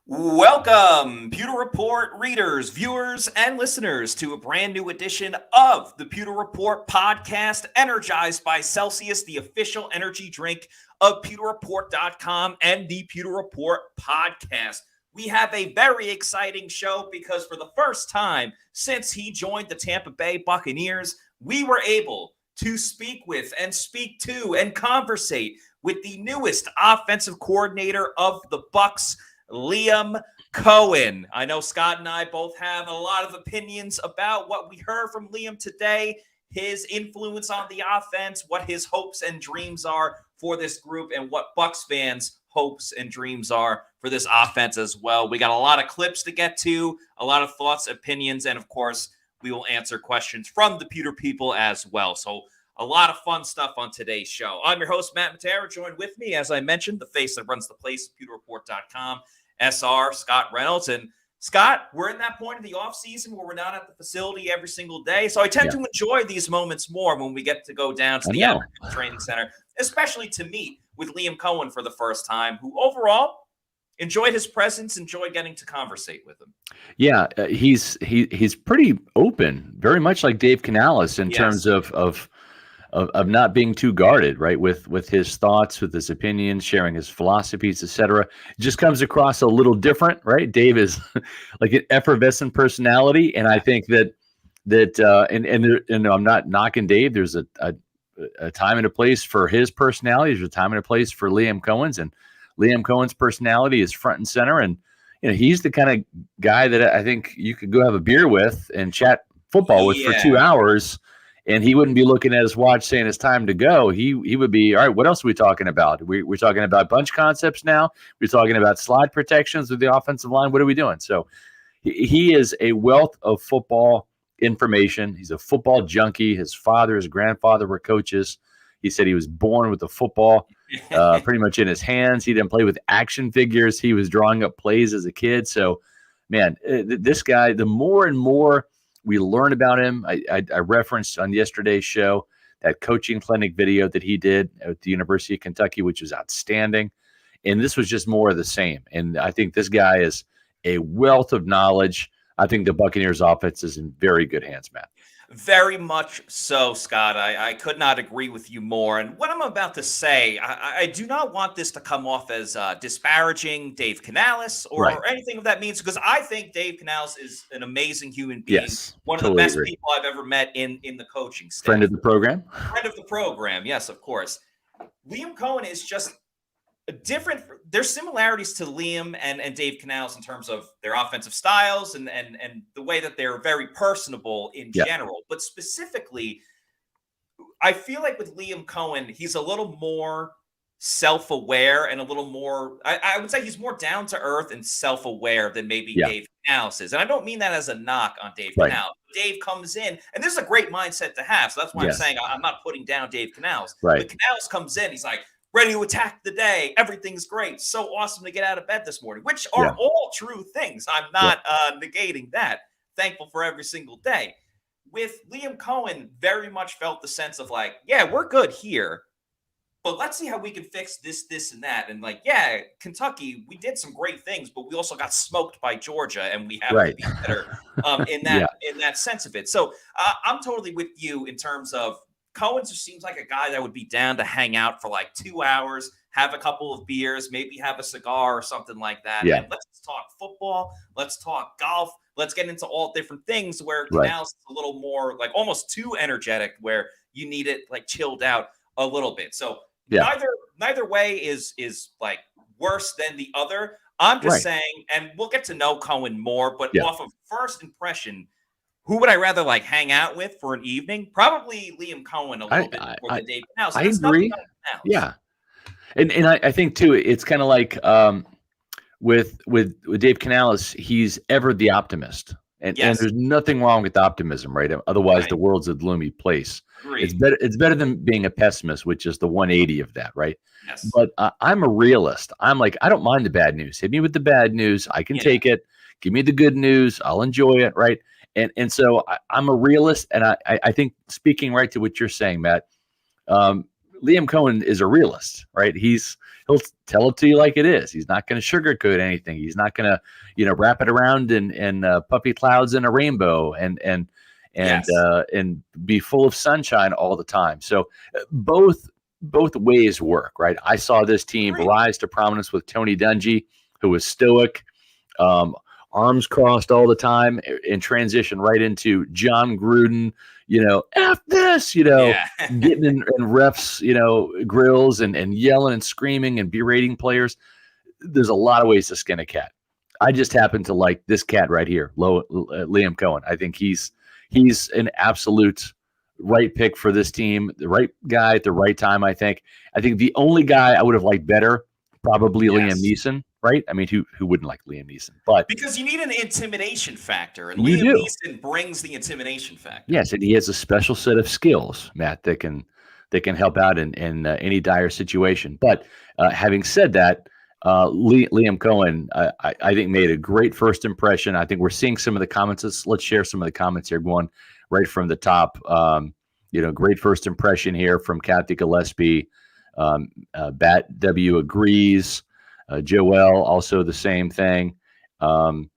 Welcome, Pewter Report readers, viewers, and listeners to a brand new edition of the Pewter Report podcast, energized by Celsius, the official energy drink of PewterReport.com and the Pewter Report podcast. We have a very exciting show because for the first time since he joined the Tampa Bay Buccaneers, we were able to speak with and speak to and conversate with the newest offensive coordinator of the Bucs, Liam Coen. I know Scott and I both have a lot of opinions about what we heard from Liam today, his influence on the offense, what his hopes and dreams are for this group, and what Bucs fans' hopes and dreams are for this offense as well. We got a lot of clips to get to, a lot of thoughts, opinions, and of course, we will answer questions from the Pewter people as well. So a lot of fun stuff on today's show. I'm your host, Matt Matera. Joined with me, as I mentioned, the face that runs the place, PewterReport.com, SR, Scott Reynolds. And Scott, we're in that point of the offseason where we're not at the facility every single day. So I tend to enjoy these moments more when we get to go down to the training center, especially to meet with Liam Coen for the first time, who overall enjoyed his presence, enjoyed getting to conversate with him. Yeah, he's pretty open, very much like Dave Canales in terms of not being too guarded, right? With his thoughts, with his opinions, sharing his philosophies, etc. It just comes across a little different, right? Dave is like an effervescent personality, and I think that I'm not knocking Dave. There's a time and a place for his personality. There's a time and a place for Liam Coen's, and Liam Coen's personality is front and center. And he's the kind of guy that I think you could go have a beer with and chat football with for 2 hours. And he wouldn't be looking at his watch saying it's time to go. He would be, all right, what else are we talking about? We're talking about bunch concepts now. We're talking about slide protections with the offensive line. What are we doing? So he is a wealth of football information. He's a football junkie. His father, his grandfather were coaches. He said he was born with the football pretty much in his hands. He didn't play with action figures. He was drawing up plays as a kid. So, man, this guy, the more and more we learn about him. I referenced on yesterday's show that coaching clinic video that he did at the University of Kentucky, which was outstanding. And this was just more of the same. And I think this guy is a wealth of knowledge. I think the Buccaneers offense is in very good hands, Matt. Very much so, Scott. I could not agree with you more. And what I'm about to say, I do not want this to come off as disparaging Dave Canales or anything of that means, because I think Dave Canales is an amazing human being. Yes, one of the best people I've ever met in the coaching staff. Friend of the program? Friend of the program, yes, of course. Liam Coen is just different. There's similarities to Liam and Dave Canales in terms of their offensive styles and the way that they're very personable in general. But specifically, I feel like with Liam Coen, he's a little more self-aware and a little more, I would say he's more down to earth and self-aware than maybe Dave Canales is. And I don't mean that as a knock on Dave Canales. Dave comes in, and this is a great mindset to have. So that's why I'm saying I'm not putting down Dave Canales. But Canales comes in, he's like, ready to attack the day. Everything's great. So awesome to get out of bed this morning, which are all true things. I'm not negating that. Thankful for every single day. With Liam Coen, very much felt the sense of like, yeah, we're good here, but let's see how we can fix this, and that. And like, yeah, Kentucky, we did some great things, but we also got smoked by Georgia, and we have to be better in that sense of it. So I'm totally with you in terms of Coen just seems like a guy that would be down to hang out for like 2 hours, have a couple of beers, maybe have a cigar or something like that. Yeah. And let's talk football. Let's talk golf. Let's get into all different things where Canales is a little more like almost too energetic, where you need it like chilled out a little bit. So neither way is like worse than the other. I'm just saying, and we'll get to know Coen more, but off of first impression, who would I rather like hang out with for an evening? Probably Liam Coen a little bit more than Dave Canales. I agree. Yeah. And I think too, it's kind of like with Dave Canales, he's ever the optimist. And there's nothing wrong with optimism, right? Otherwise the world's a gloomy place. It's better than being a pessimist, which is the 180 of that, right? Yes. But I'm a realist. I'm like, I don't mind the bad news. Hit me with the bad news. I can take it. Give me the good news. I'll enjoy it, right? And so I'm a realist, and I think, speaking right to what you're saying, Matt, Liam Coen is a realist, right? He's he'll tell it to you like it is. He's not going to sugarcoat anything. He's not going to, wrap it around in puppy clouds and a rainbow and Yes. be full of sunshine all the time. So both ways work, right? I saw this team rise to prominence with Tony Dungy, who was stoic, arms crossed all the time, and transition right into John Gruden, F this, getting in refs, grills and yelling and screaming and berating players. There's a lot of ways to skin a cat. I just happen to like this cat right here, Liam Coen. I think he's an absolute right pick for this team, the right guy at the right time. I think the only guy I would have liked better, probably Liam Neeson, right? I mean, who wouldn't like Liam Neeson? But because you need an intimidation factor, and Liam Neeson brings the intimidation factor. Yes, and he has a special set of skills, Matt, that can help out in any dire situation. But having said that, Liam Coen, I think, made a great first impression. I think we're seeing some of the comments. Let's share some of the comments here, going right from the top. Great first impression here from Kathy Gillespie. Bat W agrees. Joel also the same thing. Paul,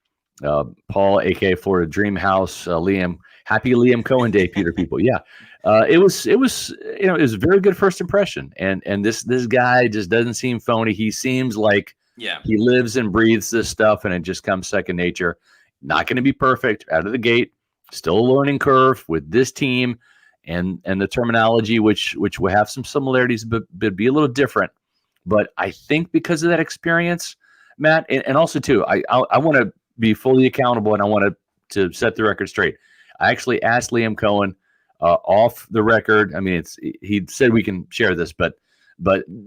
aka Florida Dream House. Liam, happy Liam Coen Day, Pewter people. Yeah. It was a very good first impression, and this guy just doesn't seem phony. He seems like he lives and breathes this stuff, and it just comes second nature. Not going to be perfect out of the gate. Still a learning curve with this team, and the terminology, which will have some similarities, but be a little different. But I think because of that experience, Matt, and also too, I want to be fully accountable, and I want to set the record straight. I actually asked Liam Coen. Off the record, I mean, he said we can share this, but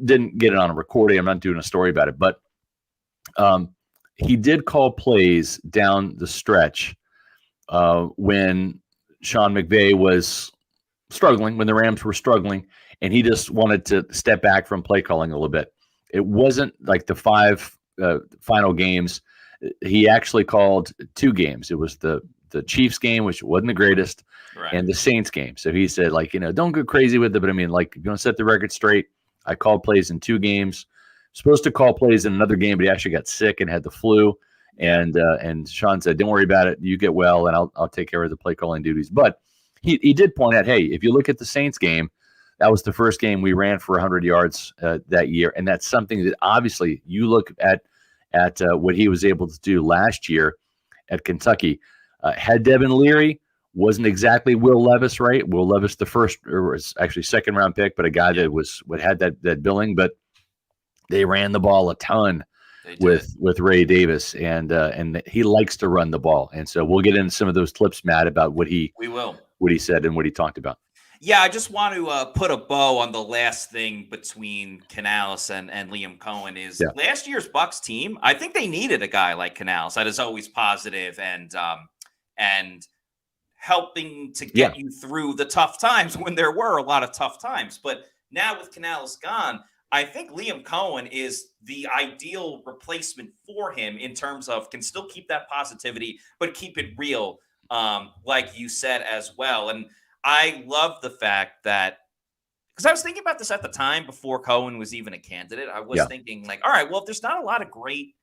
didn't get it on a recording. I'm not doing a story about it, but he did call plays down the stretch when Sean McVay was struggling, when the Rams were struggling, and he just wanted to step back from play calling a little bit. It wasn't like the 5 final games. He actually called 2 games. It was the Chiefs game, which wasn't the greatest, and the Saints game. So he said, don't go crazy with it, but I mean, if you want to set the record straight, I called plays in 2 games. Supposed to call plays in another game, but he actually got sick and had the flu. And Sean said, don't worry about it. You get well, and I'll take care of the play calling duties. But he did point out, hey, if you look at the Saints game, that was the first game we ran for 100 yards that year. And that's something that obviously you look at what he was able to do last year at Kentucky. Had Devin Leary, wasn't exactly Will Levis, right? Will Levis, the first, or was actually second round pick, but a guy that had that billing. But they ran the ball a ton with Ray Davis, and he likes to run the ball. And so we'll get into some of those clips, Matt, about what he said and what he talked about. Yeah, I just want to put a bow on the last thing between Canales and Liam Coen is last year's Bucs team. I think they needed a guy like Canales that is always positive and helping to get you through the tough times when there were a lot of tough times. But now with Canales gone, I think Liam Coen is the ideal replacement for him in terms of can still keep that positivity, but keep it real, like you said as well. And I love the fact that, because I was thinking about this at the time before Coen was even a candidate. I was thinking all right, well, if there's not a lot of great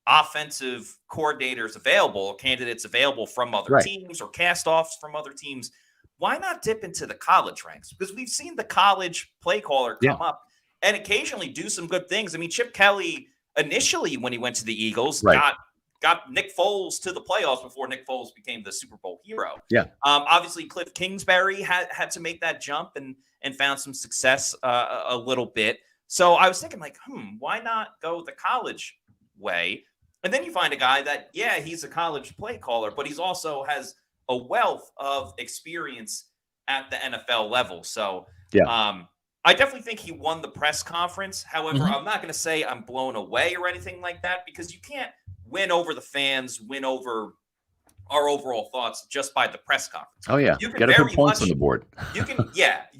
offensive coordinators available, candidates available from other teams or cast-offs from other teams, why not dip into the college ranks? Because we've seen the college play caller come up and occasionally do some good things. I mean, Chip Kelly, initially when he went to the Eagles, got Nick Foles to the playoffs before Nick Foles became the Super Bowl hero. Obviously, Cliff Kingsbury had to make that jump and found some success a little bit. So I was thinking why not go the college way? And then you find a guy that, he's a college play caller, but he's also has a wealth of experience at the NFL level. So I definitely think he won the press conference. However, I'm not going to say I'm blown away or anything like that, because you can't win over the fans, win over our overall thoughts just by the press conference. Oh yeah, you can got to put points on the board. You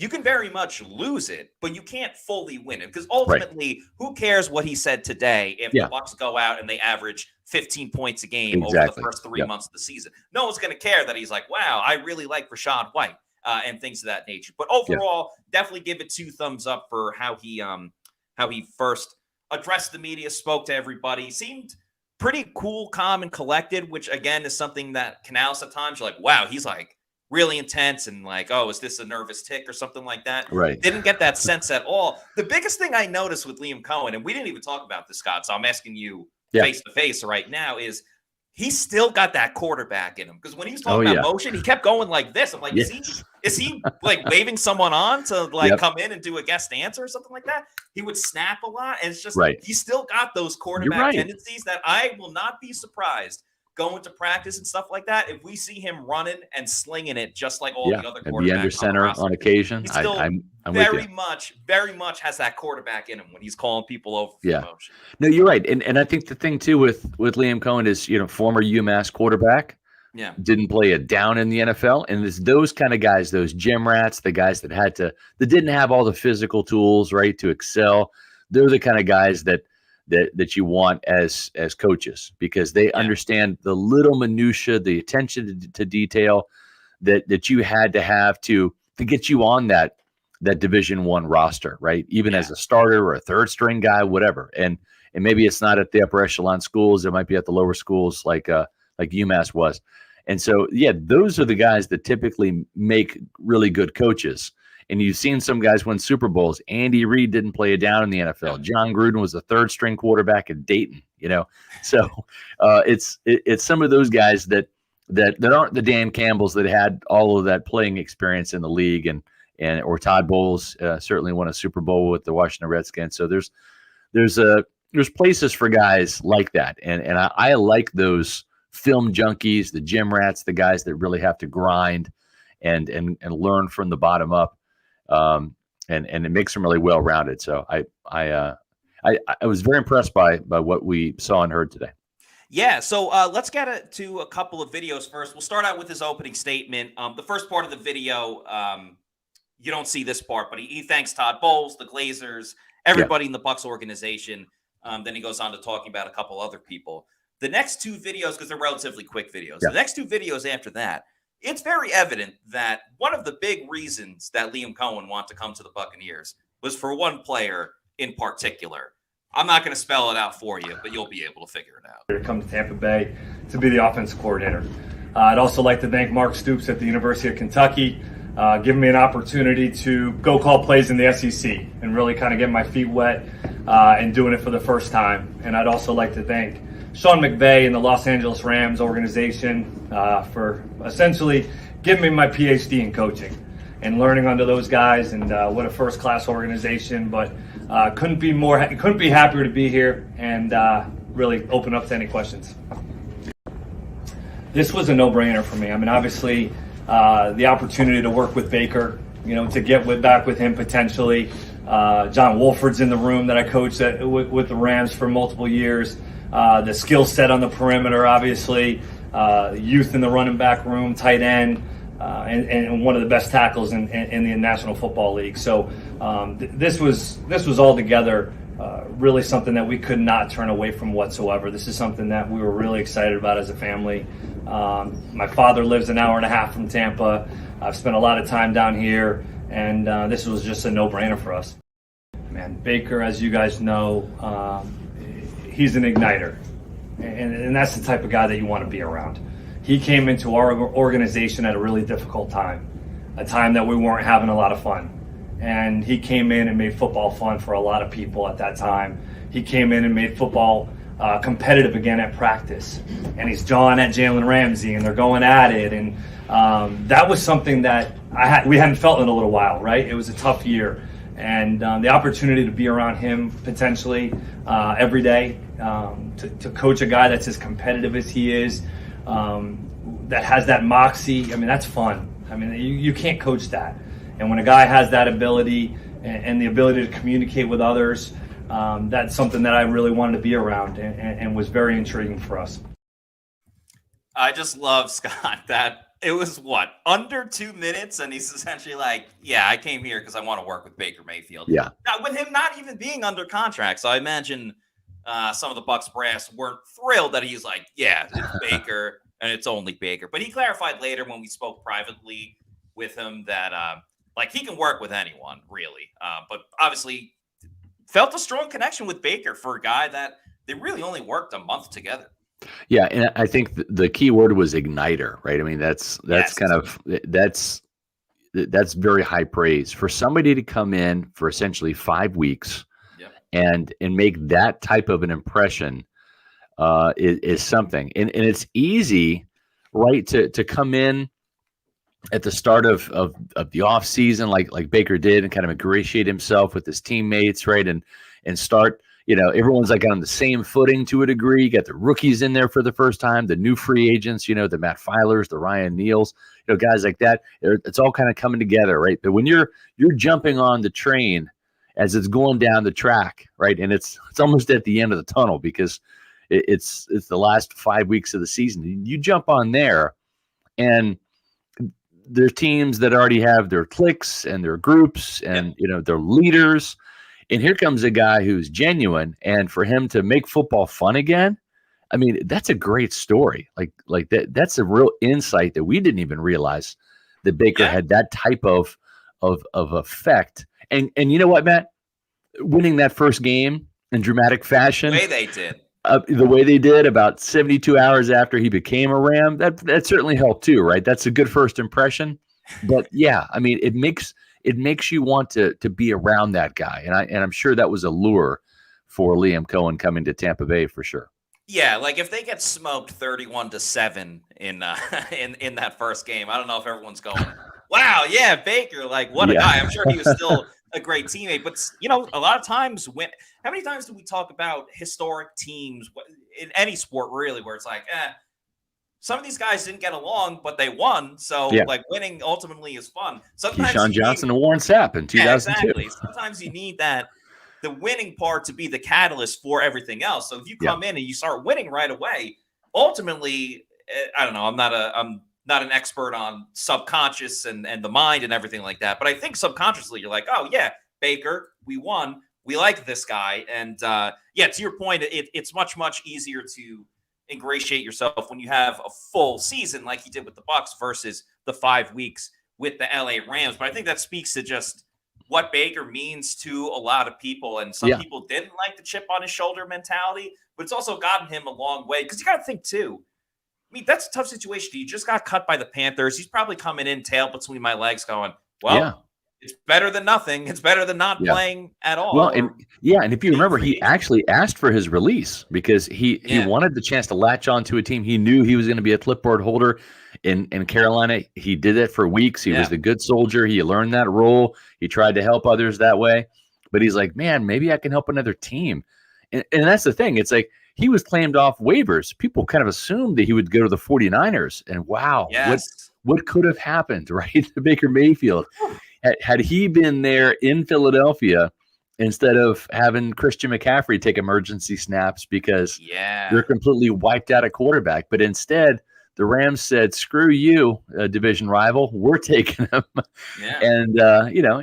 can very much lose it, but you can't fully win it, because ultimately, who cares what he said today if the Bucs go out and they average 15 points a game over the first 3 months of the season? No one's going to care that he's like, wow, I really like Rachaad White and things of that nature. But overall, definitely give it 2 thumbs up for how he how he first addressed the media, spoke to everybody, seemed pretty cool, calm, and collected, which again is something that Canales at times you're like, wow, he's like really intense and like, oh, is this a nervous tick or something like that? Right. Didn't get that sense at all. The biggest thing I noticed with Liam Coen, and we didn't even talk about this, Scott, so I'm asking you face to face right now, is he's still got that quarterback in him. Because when he was talking about motion, he kept going like this. I'm like, is he like waving someone on to like come in and do a guest answer or something like that? He would snap a lot. And it's just, he still got those quarterback tendencies that I will not be surprised going to practice and stuff like that if we see him running and slinging it just like all the other quarterbacks. Be under center on occasion. He's still I'm very much has that quarterback in him when he's calling people over for motion. No, you're right. And I think the thing too with Liam Coen is, former UMass quarterback. Yeah. Didn't play a down in the NFL. And it's those kind of guys, those gym rats, the guys that didn't have all the physical tools, right, to excel. They're the kind of guys that you want as coaches, because they understand the little minutia, the attention to detail that you had to have to get you on that Division I roster, right? Even as a starter or a third string guy, whatever. And maybe it's not at the upper echelon schools. It might be at the lower schools like UMass was. And so, those are the guys that typically make really good coaches. And you've seen some guys win Super Bowls. Andy Reid didn't play a down in the NFL. John Gruden was a third string quarterback at Dayton, So it's some of those guys that aren't the Dan Campbells that had all of that playing experience in the league, or Todd Bowles certainly won a Super Bowl with the Washington Redskins. So there's places for guys like that. And I like those film junkies, the gym rats, the guys that really have to grind and learn from the bottom up. And it makes them really well rounded. So I was very impressed by what we saw and heard today. Yeah. So let's get to a couple of videos first. We'll start out with his opening statement. The first part of the video, you don't see this part, but he thanks Todd Bowles, the Glazers, everybody in the Bucs organization. Then he goes on to talking about a couple other people. The next two videos, because they're relatively quick videos, the next two videos after that, it's very evident that one of the big reasons that Liam Coen wanted to come to the Buccaneers was for one player in particular. I'm not going to spell it out for you, but you'll be able to figure it out. To come to Tampa Bay to be the offensive coordinator. I'd also like to thank Mark Stoops at the University of Kentucky, giving me an opportunity to go call plays in the SEC and really kind of get my feet wet and doing it for the first time. And I'd also like to thank Sean McVay and the Los Angeles Rams organization for essentially giving me my PhD in coaching and learning under those guys. And what a first-class organization! But couldn't be happier to be here and really open up to any questions. This was a no-brainer for me. I mean, obviously, the opportunity to work with Baker, to get back with him potentially. John Wolford's in the room that I coached with the Rams for multiple years. The skill set on the perimeter, obviously, youth in the running back room, tight end, and one of the best tackles in the National Football League. So this was altogether really something that we could not turn away from whatsoever. This is something that we were really excited about as a family. My father lives an hour and a half from Tampa. I've spent a lot of time down here, and this was just a no-brainer for us. Man, Baker, as you guys know, he's an igniter, and that's the type of guy that you want to be around. He came into our organization at a really difficult time, a time that we weren't having a lot of fun. And he came in and made football fun for a lot of people at that time. He came in and made football competitive again at practice. And he's jawing at Jalen Ramsey, and they're going at it. And that was something that we hadn't felt in a little while, right? It was a tough year. And the opportunity to be around him potentially every day, to coach a guy that's as competitive as he is, that has that moxie, I mean, that's fun. I mean, you can't coach that. And when a guy has that ability and the ability to communicate with others, that's something that I really wanted to be around and was very intriguing for us. I just love, Scott, that it was under 2 minutes, and he's essentially like, yeah, I came here because I want to work with Baker Mayfield. Yeah. Now, with him not even being under contract, so I imagine some of the Bucs brass weren't thrilled that he's like, yeah, it's Baker, and it's only Baker. But he clarified later when we spoke privately with him that he can work with anyone, really. But obviously, felt a strong connection with Baker for a guy that they really only worked a month together. Yeah, and I think the key word was igniter, right? I mean, that's Yes. kind of that's very high praise for somebody to come in for essentially 5 weeks Yep. and make that type of an impression is something. And it's easy, right, to come in at the start of the off season, like Baker did, and kind of ingratiate himself with his teammates, right, and start. Everyone's like on the same footing to a degree. You got the rookies in there for the first time, the new free agents, the Matt Filers, the Ryan Neals, guys like that. It's all kind of coming together, right? But when you're jumping on the train as it's going down the track, right, and it's almost at the end of the tunnel because it's the last 5 weeks of the season. You jump on there, and there's teams that already have their cliques and their groups and their leaders. And here comes a guy who's genuine, and for him to make football fun again, I mean, that's a great story. Like that's a real insight that we didn't even realize that Baker had that type of effect. And you know what, Matt? Winning that first game in dramatic fashion, the way they did about 72 hours after he became a Ram, that certainly helped too, right? That's a good first impression. But yeah, I mean, it makes you want to be around that guy, and I'm sure that was a lure for Liam Coen coming to Tampa Bay for sure. Yeah, like if they get smoked 31-7 in that first game, I don't know if everyone's going, "Wow, yeah, Baker, like what a guy." I'm sure he was still a great teammate, but a lot of times how many times do we talk about historic teams in any sport really, where it's like, some of these guys didn't get along, but they won. So, like, winning ultimately is fun. Sometimes Keyshawn Johnson and Warren Sapp in 2002. Yeah, exactly. Sometimes you need the winning part to be the catalyst for everything else. So if you come in and you start winning right away, ultimately, I don't know. I'm not an expert on subconscious and the mind and everything like that. But I think subconsciously you're like, oh yeah, Baker, we won. We like this guy. And to your point, it's much, much easier to ingratiate yourself when you have a full season like he did with the Bucs versus the 5 weeks with the LA Rams. But I think that speaks to just what Baker means to a lot of people. And some people didn't like the chip on his shoulder mentality, but it's also gotten him a long way. Because you got to think too, I mean, that's a tough situation. He just got cut by the Panthers. He's probably coming in tail between my legs going, well, it's better than nothing. It's better than not playing at all. Well, and if you remember, he actually asked for his release because he wanted the chance to latch on to a team. He knew he was going to be a clipboard holder in Carolina. He did it for weeks. He was the good soldier. He learned that role. He tried to help others that way. But he's like, man, maybe I can help another team. And that's the thing. It's like he was claimed off waivers. People kind of assumed that he would go to the 49ers. And wow, what could have happened, right, to Baker Mayfield? Had he been there in Philadelphia instead of having Christian McCaffrey take emergency snaps because they're completely wiped out at quarterback. But instead, the Rams said, screw you, division rival. We're taking him. And,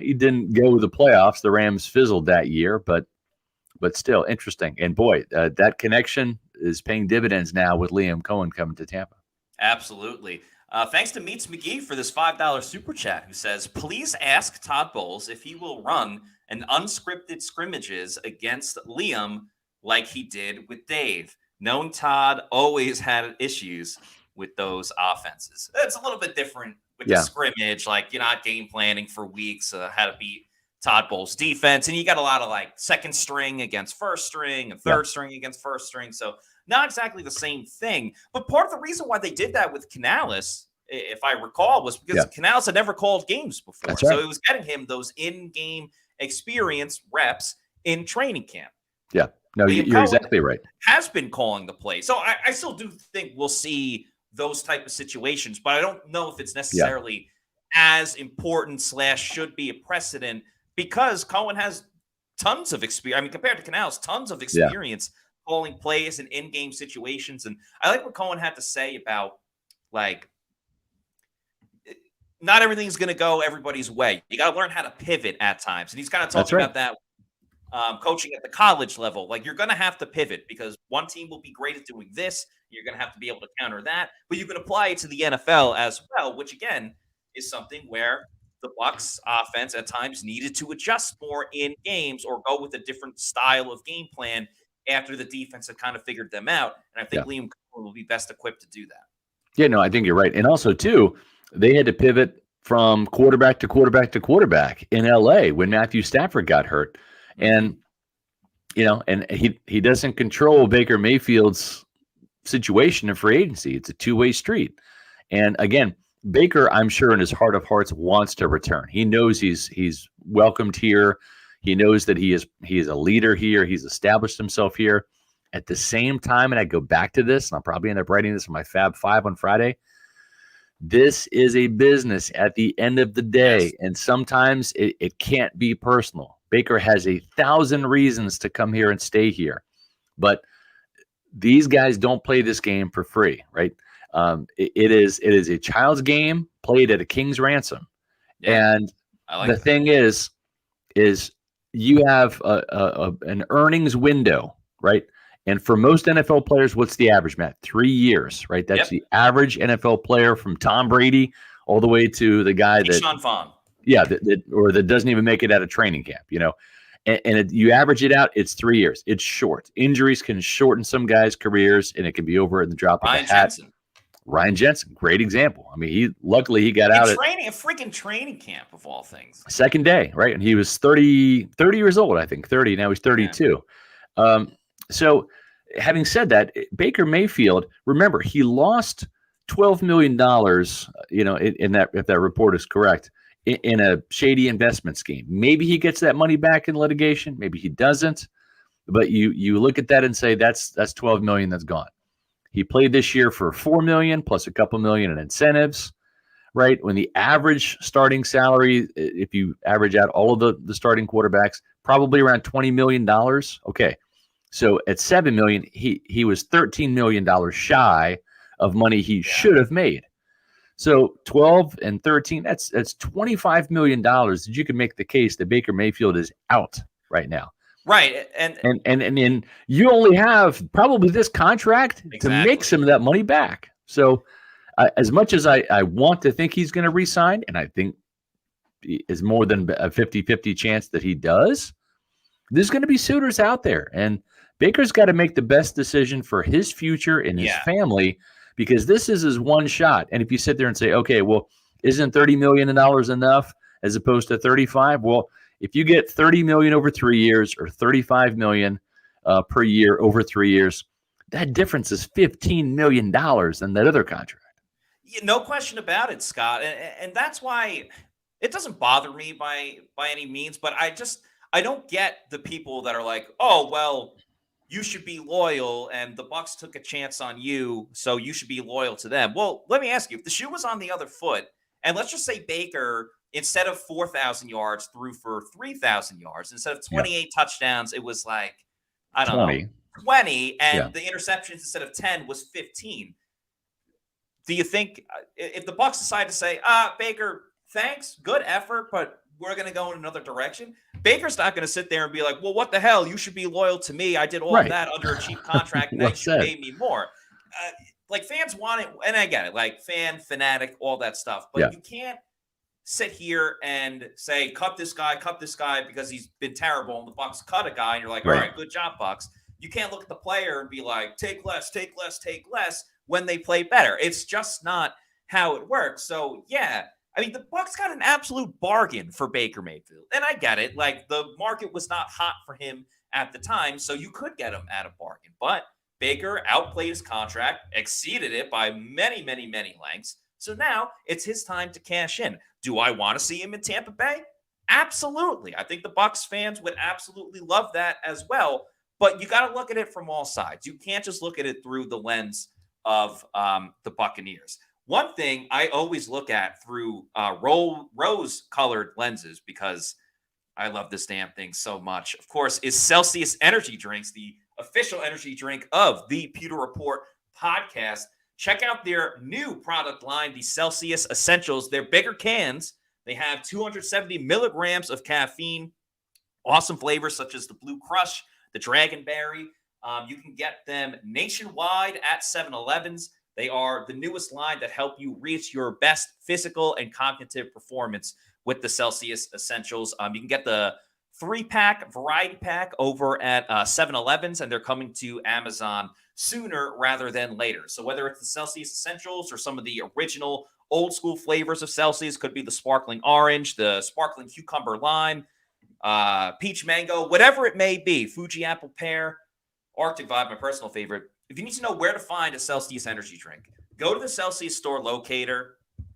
he didn't go to the playoffs. The Rams fizzled that year, but still interesting. And, boy, that connection is paying dividends now with Liam Coen coming to Tampa. Absolutely. Thanks to Meets McGee for this $5 super chat, who says, please ask Todd Bowles if he will run an unscripted scrimmages against Liam like he did with Dave. Knowing Todd always had issues with those offenses. It's a little bit different with the scrimmage. Like, you're not game planning for weeks how to beat Todd Bowles' defense. And you got a lot of like second string against first string and third string against first string. So not exactly the same thing. But part of the reason why they did that with Canales, if I recall, was because Canales had never called games before. That's right. So it was getting him those in-game experience reps in training camp. Yeah. No, you're exactly right. Has been calling the play. So I still do think we'll see those type of situations, but I don't know if it's necessarily as important / should be a precedent, because Coen has tons of experience. I mean, compared to Canales, tons of experience calling plays in in-game situations. And I like what Coen had to say about, like, not everything's going to go everybody's way. You got to learn how to pivot at times. And he's kind of talking about that coaching at the college level. Like, you're going to have to pivot because one team will be great at doing this. You're going to have to be able to counter that. But you can apply it to the NFL as well, which, again, is something where the Bucs offense at times needed to adjust more in games or go with a different style of game plan after the defense had kind of figured them out. And I think Yeah. Liam Coen will be best equipped to do that. Yeah, no, I think you're right. And also, too, they had to pivot from quarterback to quarterback to quarterback in LA when Matthew Stafford got hurt. And, and he doesn't control Baker Mayfield's situation in free agency. It's a two-way street. And again, Baker, I'm sure in his heart of hearts, wants to return. He knows he's welcomed here. He knows that he is a leader here. He's established himself here. At the same time, and I go back to this, and I'll probably end up writing this in my Fab Five on Friday. This is a business at the end of the day, yes. And sometimes it can't be personal. Baker has 1,000 reasons to come here and stay here, but these guys don't play this game for free, right? It is a child's game played at a king's ransom, and the thing is you have an earnings window, right? And for most NFL players, what's the average, Matt? 3 years, right? That's the average NFL player from Tom Brady all the way to the guy Sean Fawn. Yeah, that doesn't even make it out of training camp, And you average it out, it's 3 years. It's short. Injuries can shorten some guys' careers, and it can be over in the drop of a hat. Ryan Jensen, great example. I mean, luckily he got out at a freaking training camp of all things. Second day, right? And he was 30 years old, I think, 30. Now he's 32. Yeah. So having said that, Baker Mayfield, remember, he lost $12 million, in that, if that report is correct, in a shady investment scheme. Maybe he gets that money back in litigation. Maybe he doesn't. But you look at that and say, that's $12 million that's gone. He played this year for $4 million plus a couple million in incentives, right? When the average starting salary, if you average out all of the starting quarterbacks, probably around $20 million. Okay. So at $7 million, he was $13 million shy of money he should have made. So 12 and 13, that's $25 million that you can make the case that Baker Mayfield is out right now. Right. And you only have probably this contract to make some of that money back. So as much as I want to think he's going to re-sign, and I think is more than a 50-50 chance that he does, there's going to be suitors out there. And Baker's got to make the best decision for his future and his family, because this is his one shot. And if you sit there and say, okay, well, isn't $30 million enough as opposed to 35? Well, if you get $30 million over 3 years or $35 million per year over 3 years, that difference is $15 million in that other contract. Yeah, no question about it, Scott. And that's why it doesn't bother me by any means, but I don't get the people that are like, oh, well, you should be loyal and the Bucs took a chance on you, so you should be loyal to them. Well, let me ask you, if the shoe was on the other foot, and let's just say Baker, instead of 4,000 yards, threw for 3,000 yards. Instead of 28 touchdowns, it was like, I don't know, 20. And the interceptions instead of 10 was 15. Do you think if the Bucs decide to say, Baker, thanks, good effort, but we're going to go in another direction, Baker's not going to sit there and be like, well, what the hell? You should be loyal to me. I did all of that under a cheap contract. Now you should pay me more. Like, fans want it. And I get it, like fan, fanatic, all that stuff. But you can't sit here and say, cut this guy because he's been terrible. And the Bucs cut a guy and you're like, all right, good job, Bucs. You can't look at the player and be like, take less when they play better. It's just not how it works. So, I mean, the Bucs got an absolute bargain for Baker Mayfield. And I get it. Like, the market was not hot for him at the time, so you could get him at a bargain. But Baker outplayed his contract, exceeded it by many, many, many lengths. So now it's his time to cash in. Do I want to see him in Tampa Bay? Absolutely. I think the Bucs fans would absolutely love that as well. But you got to look at it from all sides. You can't just look at it through the lens of the Buccaneers. One thing I always look at through rose-colored lenses, because I love this damn thing so much, of course, is Celsius Energy Drinks, the official energy drink of the Pewter Report podcast. Check out their new product line, the Celsius Essentials. They're bigger cans. They have 270 milligrams of caffeine, awesome flavors such as the Blue Crush, the Dragonberry. You can get them nationwide at 7-Elevens. They are the newest line that help you reach your best physical and cognitive performance with the Celsius Essentials. You can get the 3-pack variety pack over at 7-Elevens, and they're coming to Amazon sooner rather than later. So whether it's the Celsius Essentials or some of the original old school flavors of Celsius, could be the sparkling orange, the sparkling cucumber lime, peach mango, whatever it may be, Fuji apple pear, Arctic Vibe, my personal favorite. If you need to know where to find a Celsius energy drink, go to the Celsius store locator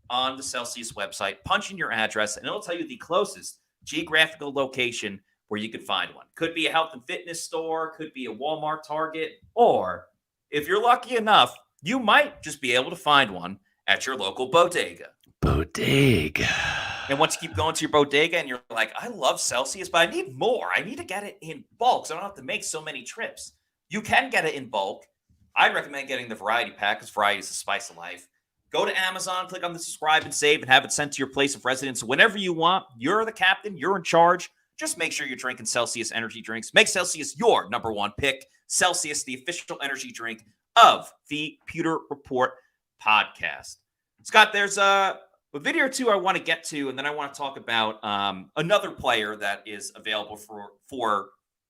on the Celsius website, punch in your address, and it'll tell you the closest geographical location where you can find one. Could be a health and fitness store, could be a Walmart, Target, or if you're lucky enough, you might just be able to find one at your local bodega. Bodega. And once you keep going to your bodega and you're like, I love Celsius, but I need more. I need to get it in bulk so I don't have to make so many trips. You can get it in bulk. I recommend getting the variety pack because variety is the spice of life. Go to Amazon, click on the subscribe and save, and have it sent to your place of residence whenever you want. You're the captain. You're in charge. Just make sure you're drinking Celsius energy drinks. Make Celsius your number one pick. Celsius, the official energy drink of the Pewter Report podcast. Scott, there's a video or two I want to get to, and then I want to talk about another player that is available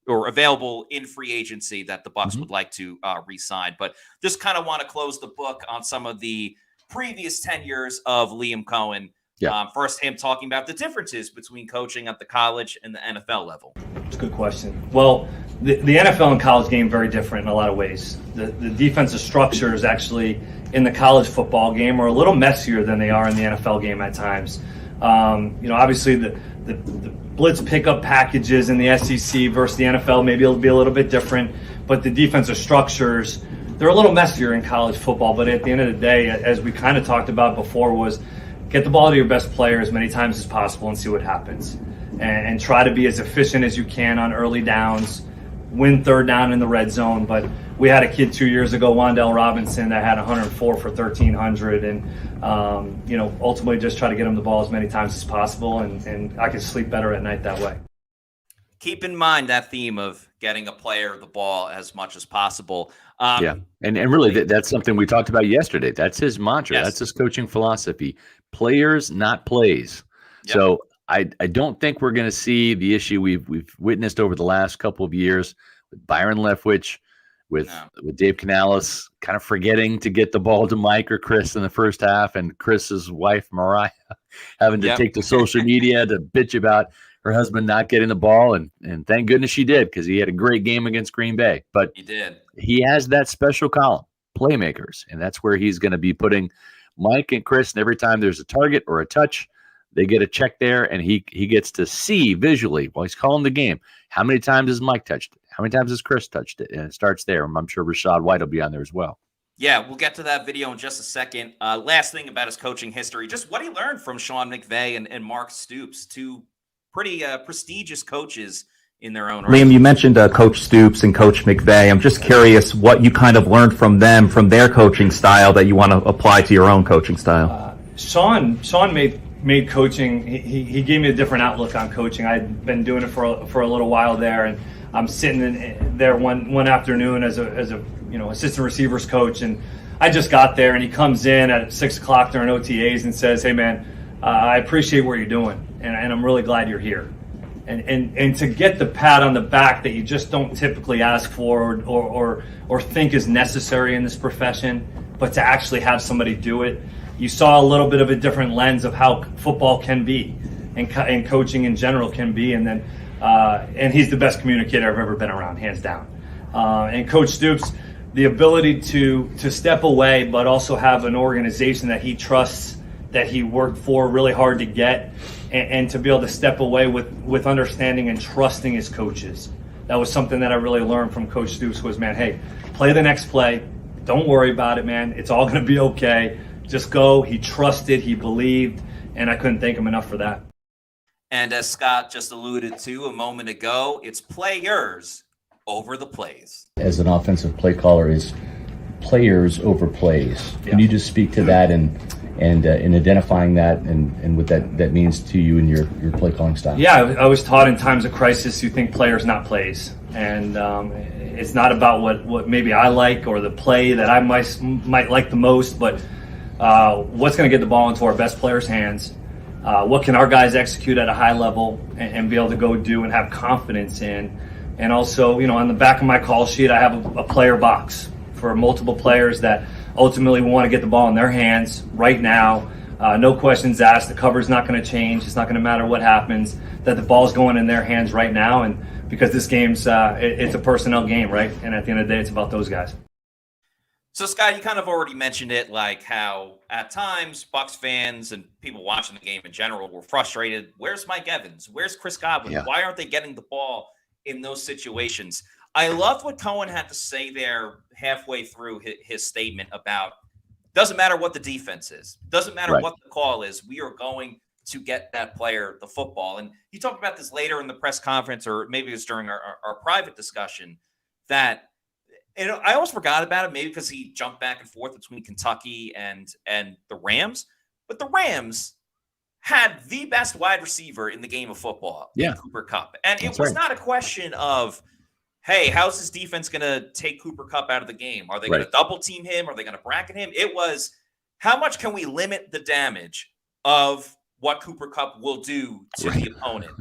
or available in free agency that the Bucs would like to re-sign. But just kind of want to close the book on some of the previous 10 years of Liam Coen. Yeah. First, him talking about the differences between coaching at the college and the NFL level. It's a good question. Well, the NFL and college game very different in a lot of ways. The defensive structures actually in the college football game are a little messier than they are in the NFL game at times. Obviously the blitz pickup packages in the SEC versus the NFL maybe it'll be a little bit different, but the defensive structures, they're a little messier in college football. But at the end of the day, as we kind of talked about before, was get the ball to your best player as many times as possible and see what happens. And try to be as efficient as you can on early downs, win third down in the red zone. But we had a kid 2 years ago, Wan'Dale Robinson, that had 104 for 1,300. And, ultimately just try to get him the ball as many times as possible. And I could sleep better at night that way. Keep in mind that theme of getting a player the ball as much as possible. And really that's something we talked about yesterday. That's his mantra. Yes. That's his coaching philosophy. Players, not plays. Yep. So I don't think we're going to see the issue we've witnessed over the last couple of years with Byron Leftwich, with Dave Canales kind of forgetting to get the ball to Mike or Chris in the first half, and Chris's wife, Mariah, having to take to social media to bitch about her husband not getting the ball. And thank goodness she did, because he had a great game against Green Bay. But he did. He has that special column, playmakers, and that's where he's going to be putting Mike and Chris. And every time there's a target or a touch, they get a check there, and he gets to see visually while he's calling the game how many times has Mike touched it, how many times has Chris touched it, and it starts there. I'm sure Rashad White will be on there as well. Yeah, we'll get to that video in just a second. Last thing about his coaching history, just what he learned from Sean McVay and Mark Stoops, two pretty prestigious coaches in their own right. Liam, you mentioned Coach Stoops and Coach McVay. I'm just curious what you kind of learned from them, from their coaching style, that you want to apply to your own coaching style. Sean made coaching. He gave me a different outlook on coaching. I'd been doing it for a little while there, and I'm sitting in there one afternoon as a assistant receivers coach, and I just got there, and he comes in at 6:00 during OTAs and says, "Hey man, I appreciate what you're doing, and I'm really glad you're here." And to get the pat on the back that you just don't typically ask for or think is necessary in this profession, but to actually have somebody do it, you saw a little bit of a different lens of how football can be and coaching in general can be. And then and he's the best communicator I've ever been around, hands down. And Coach Stoops, the ability to step away, but also have an organization that he trusts, that he worked for really hard to get, and to be able to step away with understanding and trusting his coaches. That was something that I really learned from Coach Stoops was, man, hey, play the next play. Don't worry about it, man. It's all going to be okay. Just go. He trusted, he believed, and I couldn't thank him enough for that. And as Scott just alluded to a moment ago, it's players over the plays. As an offensive play caller, is players over plays. Can you just speak to that and in identifying that and what that means to you and your play calling style? Yeah, I was taught in times of crisis you think players, not plays. And it's not about what maybe I like or the play that I might like the most, but what's going to get the ball into our best players' hands What can our guys execute at a high level and be able to go do and have confidence in? And also, on the back of my call sheet, I have a player box for multiple players that ultimately want to get the ball in their hands right now. No questions asked. The cover's not going to change. It's not going to matter what happens. That the ball's going in their hands right now, and because this game's it's a personnel game, right? And at the end of the day, it's about those guys. So, Scott, you kind of already mentioned it, like how at times Bucs fans and people watching the game in general were frustrated. Where's Mike Evans? Where's Chris Godwin? Yeah. Why aren't they getting the ball in those situations? I loved what Coen had to say there halfway through his statement about doesn't matter what the defense is, doesn't matter Right. what the call is, we are going to get that player the football. And he talked about this later in the press conference, or maybe it was during our private discussion, that I almost forgot about it, maybe because he jumped back and forth between Kentucky and the Rams. But the Rams had the best wide receiver in the game of football, in Cooper Kupp. And it was not a question of, hey, how's this defense going to take Cooper Kupp out of the game? Are they going to double team him? Are they going to bracket him? It was, how much can we limit the damage of what Cooper Kupp will do to the opponent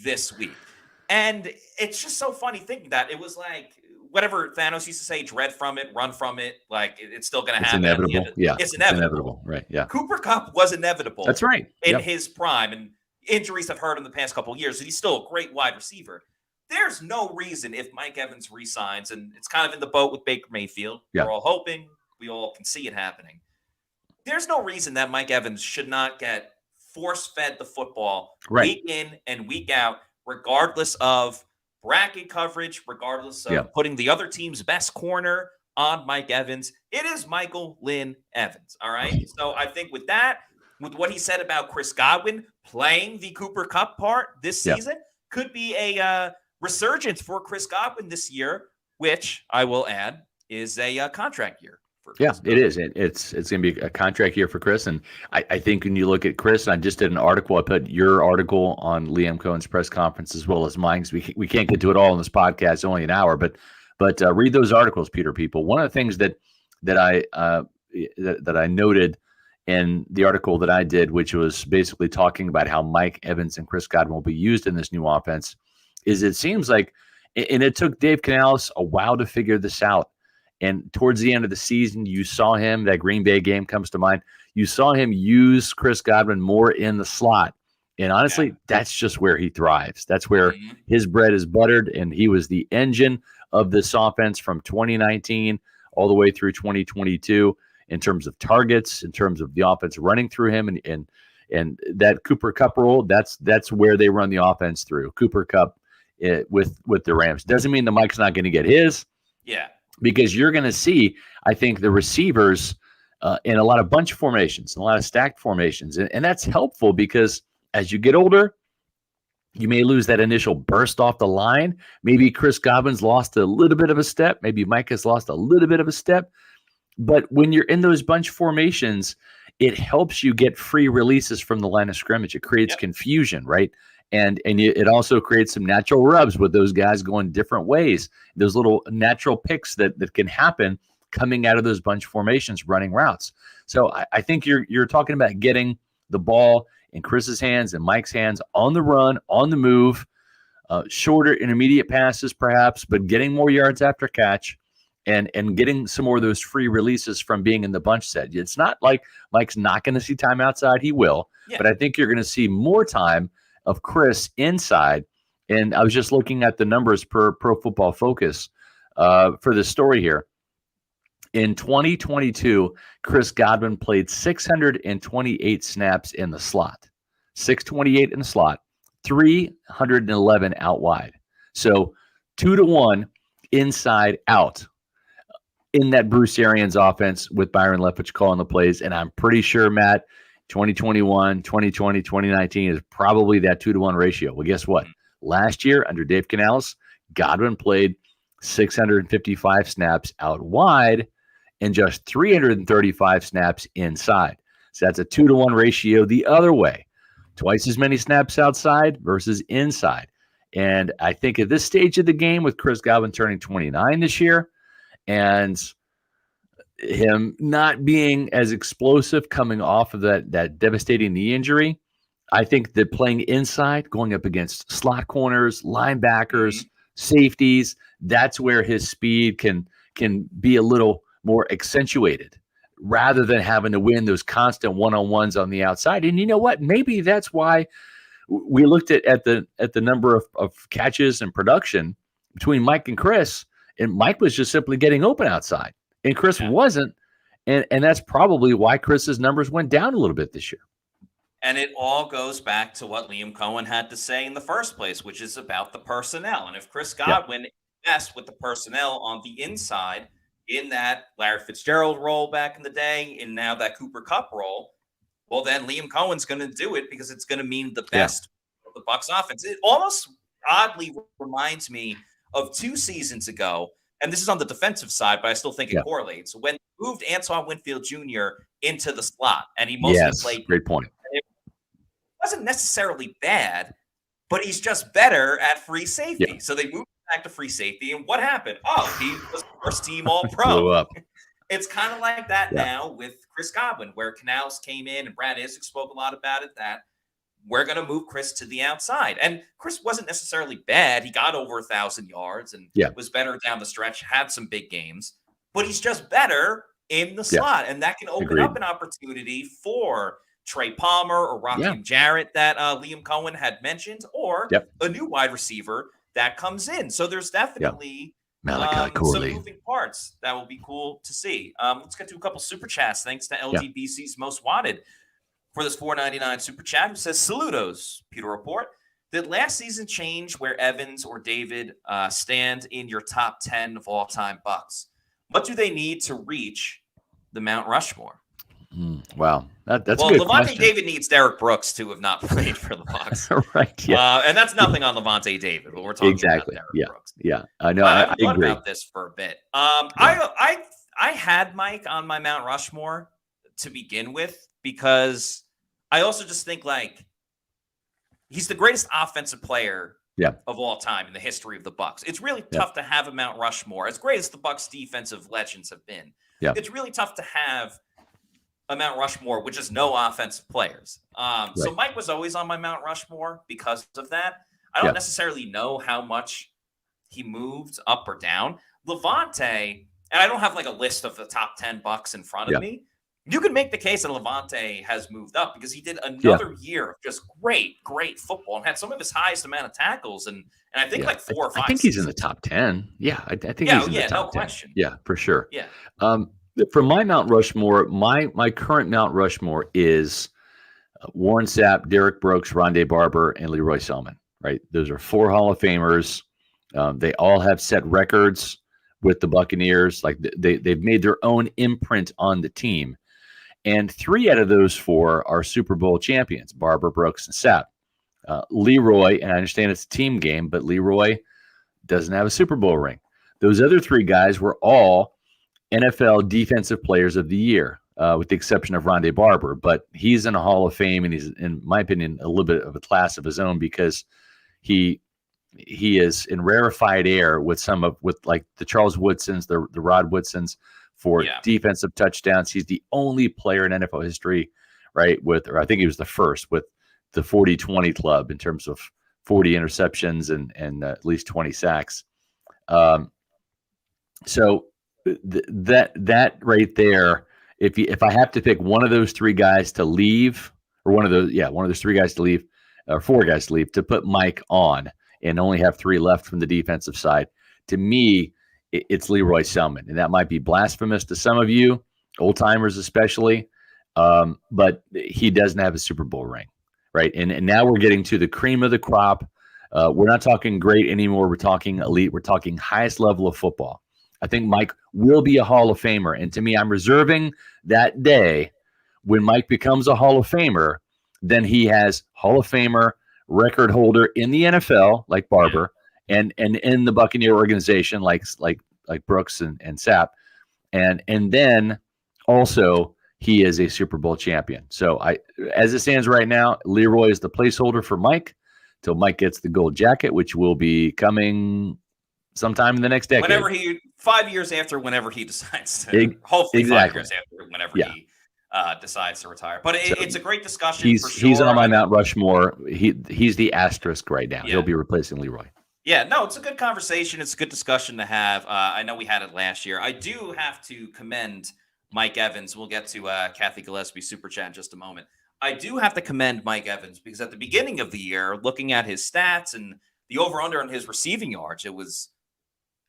this week? And it's just so funny thinking that. It was like, whatever Thanos used to say, dread from it, run from it. Like, it's still going to happen. Inevitable. It's inevitable. Right. Yeah. Cooper Kupp was inevitable. That's right. In his prime. And injuries have hurt him the past couple of years. And he's still a great wide receiver. There's no reason if Mike Evans resigns, and it's kind of in the boat with Baker Mayfield. We're all hoping. We all can see it happening. There's no reason that Mike Evans should not get force-fed the football week in and week out, regardless of bracket coverage, regardless of putting the other team's best corner on Mike Evans. It is Michael Lynn Evans, all right? So I think with that, with what he said about Chris Godwin playing the Cooper Kupp part this season, could be a resurgence for Chris Godwin this year, which I will add is a contract year. It is. It's going to be a contract year for Chris. And I think when you look at Chris, and I just did an article, I put your article on Liam Coen's press conference as well as mine, because we can't get to it all in this podcast, only an hour, but read those articles, Pewter people. One of the things that I noted in the article that I did, which was basically talking about how Mike Evans and Chris Godwin will be used in this new offense, is it seems like, and it took Dave Canales a while to figure this out. And towards the end of the season, you saw him, that Green Bay game comes to mind, you saw him use Chris Godwin more in the slot. And honestly, that's just where he thrives. That's where his bread is buttered. And he was the engine of this offense from 2019 all the way through 2022 in terms of targets, in terms of the offense running through him. And that Cooper Kupp role, that's where they run the offense through. Cooper Kupp with the Rams. Doesn't mean the Mike's not going to get his. Yeah. Because you're going to see, I think, the receivers in a lot of bunch formations, and a lot of stacked formations. And that's helpful because as you get older, you may lose that initial burst off the line. Maybe Chris Godwin's lost a little bit of a step. Maybe Mike has lost a little bit of a step. But when you're in those bunch formations, it helps you get free releases from the line of scrimmage. It creates confusion, right? And it also creates some natural rubs with those guys going different ways. Those little natural picks that can happen coming out of those bunch formations, running routes. So I think you're talking about getting the ball in Chris's hands and Mike's hands on the run, on the move, shorter intermediate passes perhaps, but getting more yards after catch and getting some more of those free releases from being in the bunch set. It's not like Mike's not going to see time outside. He will. But I think you're going to see more time of Chris inside. And I was just looking at the numbers per Pro Football Focus for this story here. In 2022, Chris Godwin played 628 snaps in the slot, 628 in the slot, 311 out wide. So 2-to-1 inside out in that Bruce Arians offense with Byron Leftwich calling the plays. And I'm pretty sure, Matt, 2021, 2020, 2019 is probably that 2-to-1 ratio. Well, guess what? Last year under Dave Canales, Godwin played 655 snaps out wide and just 335 snaps inside. So that's a 2-to-1 ratio the other way. Twice as many snaps outside versus inside. And I think at this stage of the game with Chris Godwin turning 29 this year and him not being as explosive coming off of that devastating knee injury, I think that playing inside, going up against slot corners, linebackers, safeties, that's where his speed can be a little more accentuated rather than having to win those constant one-on-ones on the outside. And you know what? Maybe that's why we looked at the number of catches and production between Mike and Chris, and Mike was just simply getting open outside, and Chris wasn't. And that's probably why Chris's numbers went down a little bit this year. And it all goes back to what Liam Coen had to say in the first place, which is about the personnel. And if Chris Godwin messed with the personnel on the inside in that Larry Fitzgerald role back in the day, and now that Cooper Kupp role, well, then Liam Cohen's going to do it because it's going to mean the best of the Bucs offense. It almost oddly reminds me of 2 seasons ago, and this is on the defensive side, but I still think it correlates. When they moved Antoine Winfield Jr. into the slot, and he mostly played. Great point. It wasn't necessarily bad, but he's just better at free safety. Yeah. So they moved back to free safety, and what happened? Oh, he was first team All Blew Pro. up. It's kind of like that now with Chris Godwin, where Canals came in and Brad Isaac spoke a lot about it, that we're going to move Chris to the outside. And Chris wasn't necessarily bad. He got over 1,000 yards and was better down the stretch, had some big games, but he's just better in the slot. And that can open up an opportunity for Trey Palmer or Raheem Jarrett that Liam Coen had mentioned, or a new wide receiver that comes in. So there's definitely some moving parts that will be cool to see. Let's get to a couple super chats. Thanks to LGBC's Most Wanted for this $4.99 super chat, who says, "Saludos, Pewter Report. Did last season change where Evans or David stand in your top 10 of all-time Bucs? What do they need to reach the Mount Rushmore?" Wow, that's a good Levante question. David needs Derek Brooks to have not played for the Bucs. Right. Yeah. And that's nothing on Levante David, but we're talking about Derek Brooks. Yeah. I know. I I thought agree. about this for a bit. I had Mike on my Mount Rushmore to begin with, because I also just think like he's the greatest offensive player of all time in the history of the Bucs. It's really tough to have a Mount Rushmore, as great as the Bucs defensive legends have been. It's really tough to have a Mount Rushmore with just no offensive players. So Mike was always on my Mount Rushmore because of that. I don't necessarily know how much he moved up or down. Levante, and I don't have like a list of the top 10 Bucs in front of me. You could make the case that Levante has moved up because he did another year of just great football and had some of his highest amount of tackles. And I think like 4 or 5. I think he's in the top 10. Yeah. I think he's in the top 10. No question. Yeah, for sure. Yeah. For my Mount Rushmore, my current Mount Rushmore is Warren Sapp, Derek Brooks, Rondé Barber, and Leroy Selman. Right, those are 4 Hall of Famers. They all have set records with the Buccaneers. Like they've made their own imprint on the team, and 3 out of those 4 are Super Bowl champions: Barber, Brooks, and Sapp. Leroy, and I understand it's a team game, but Leroy doesn't have a Super Bowl ring. Those other 3 guys were all NFL Defensive Players of the Year, with the exception of Rondé Barber. But he's in a Hall of Fame, and he's, in my opinion, a little bit of a class of his own because he is in rarefied air with like the Charles Woodsons, the Rod Woodsons for defensive touchdowns. He's the only player in NFL history, right, or I think he was the first with the 40-20 club in terms of 40 interceptions and at least 20 sacks. So that right there, if I have to pick one of those 3 guys to leave, or one of those 3 guys to leave, or 4 guys to leave, to put Mike on and only have 3 left from the defensive side, to me, it's Leroy Selman. And that might be blasphemous to some of you, old timers especially, but he doesn't have a Super Bowl ring, right? And now we're getting to the cream of the crop. We're not talking great anymore. We're talking elite. We're talking highest level of football. I think Mike will be a Hall of Famer. And to me, I'm reserving that day when Mike becomes a Hall of Famer. Then he has Hall of Famer record holder in the NFL, like Barber, and in the Buccaneer organization, like Brooks and Sapp. And then also he is a Super Bowl champion. So as it stands right now, Leroy is the placeholder for Mike till Mike gets the gold jacket, which will be coming sometime in the next decade. 5 years after, whenever he decides to, hopefully 5 years after, whenever he decides to retire. But it's a great discussion. He's for sure. he's on my Mount Rushmore. He's the asterisk right now. Yeah. He'll be replacing Leroy. Yeah, no, it's a good conversation. It's a good discussion to have. I know we had it last year. I do have to commend Mike Evans. We'll get to Kathy Gillespie's super chat in just a moment. I do have to commend Mike Evans because at the beginning of the year, looking at his stats and the over-under on his receiving yards, it was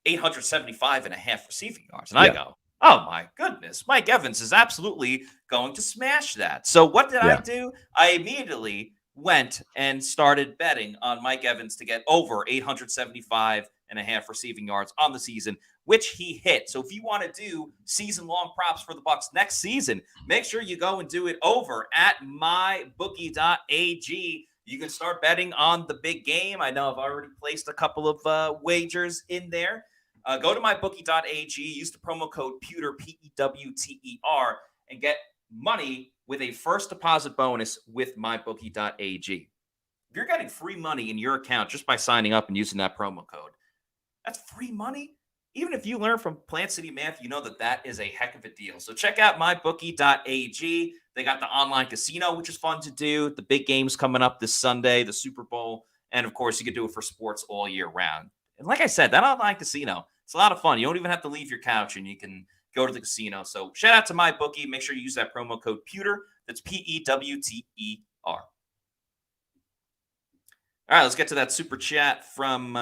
875.5 receiving yards. And I go, oh my goodness, Mike Evans is absolutely going to smash that. So what did I do? I immediately went and started betting on Mike Evans to get over 875.5 receiving yards on the season, which he hit. So if you want to do season-long props for the Bucs next season, make sure you go and do it over at mybookie.ag. You can start betting on the big game. I know I've already placed a couple of wagers in there. Go to mybookie.ag, use the promo code Pewter, P-E-W-T-E-R, and get money with a first deposit bonus with mybookie.ag. If you're getting free money in your account just by signing up and using that promo code, that's free money. Even if you learn from Plant City Math, you know that is a heck of a deal. So check out mybookie.ag. They got the online casino, which is fun to do. The big game's coming up this Sunday, the Super Bowl. And, of course, you can do it for sports all year round. And like I said, that online casino, it's a lot of fun. You don't even have to leave your couch, and you can go to the casino. So shout out to MyBookie. Make sure you use that promo code Pewter. That's P-E-W-T-E-R. All right, let's get to that super chat from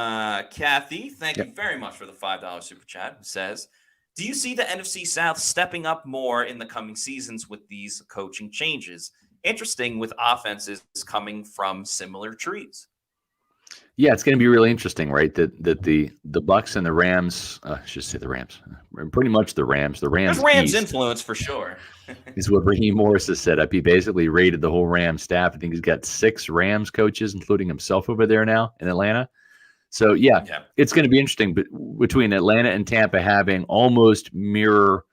Kathy. Thank you very much for the $5 super chat. Who says, do you see the NFC South stepping up more in the coming seasons with these coaching changes? Interesting with offenses coming from similar trees. Yeah, it's going to be really interesting, right? That the Bucs and the Rams, I should say the Rams, pretty much the Rams. The Rams. There's Rams East influence for sure. is what Raheem Morris has set up. He basically rated the whole Rams staff. I think he's got 6 Rams coaches, including himself over there now in Atlanta. So yeah. It's going to be interesting. But between Atlanta and Tampa having almost mirror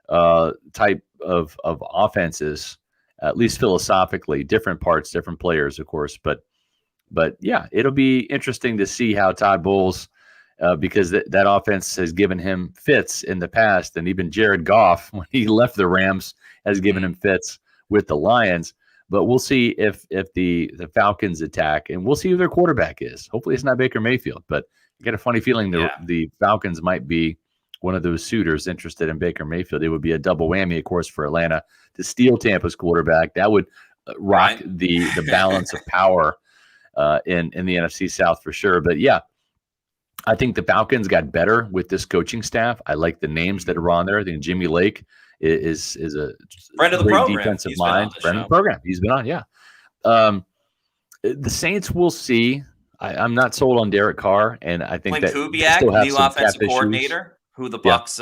type of offenses, at least philosophically, different parts, different players, of course, But yeah, it'll be interesting to see how Todd Bowles, because that offense has given him fits in the past, and even Jared Goff, when he left the Rams, has given him fits with the Lions. But we'll see if the Falcons attack, and we'll see who their quarterback is. Hopefully, it's not Baker Mayfield, but I get a funny feeling the Falcons might be one of those suitors interested in Baker Mayfield. It would be a double whammy, of course, for Atlanta to steal Tampa's quarterback. That would rock the balance of power in the NFC South for sure. But yeah, I think the Falcons got better with this coaching staff. I like the names that are on there. I think Jimmy Lake is a friend of the program. Defensive mind, friend of the program. He's been on, the Saints, will see. I'm not sold on Derek Carr, and I think that Kubiak, still have new some offensive cap coordinator, who the Bucs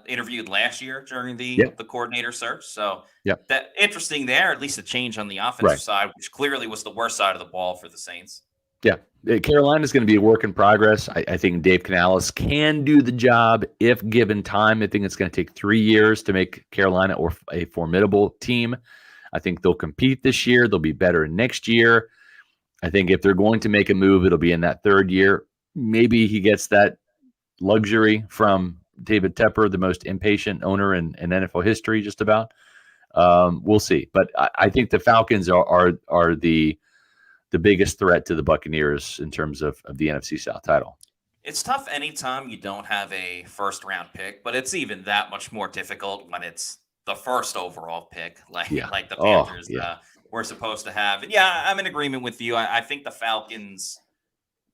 interviewed last year during the coordinator search. So that interesting there, at least a change on the offensive side, which clearly was the worst side of the ball for the Saints. Yeah. Carolina's going to be a work in progress. I think Dave Canales can do the job if given time. I think it's going to take 3 years to make Carolina a formidable team. I think they'll compete this year. They'll be better next year. I think if they're going to make a move, it'll be in that 3rd year. Maybe he gets that luxury from David Tepper, the most impatient owner in NFL history, just about. We'll see. But I think the Falcons are the biggest threat to the Buccaneers in terms of the NFC South title. It's tough anytime you don't have a first-round pick, but it's even that much more difficult when it's the first overall pick, like the Panthers were supposed to have. And I'm in agreement with you. I think the Falcons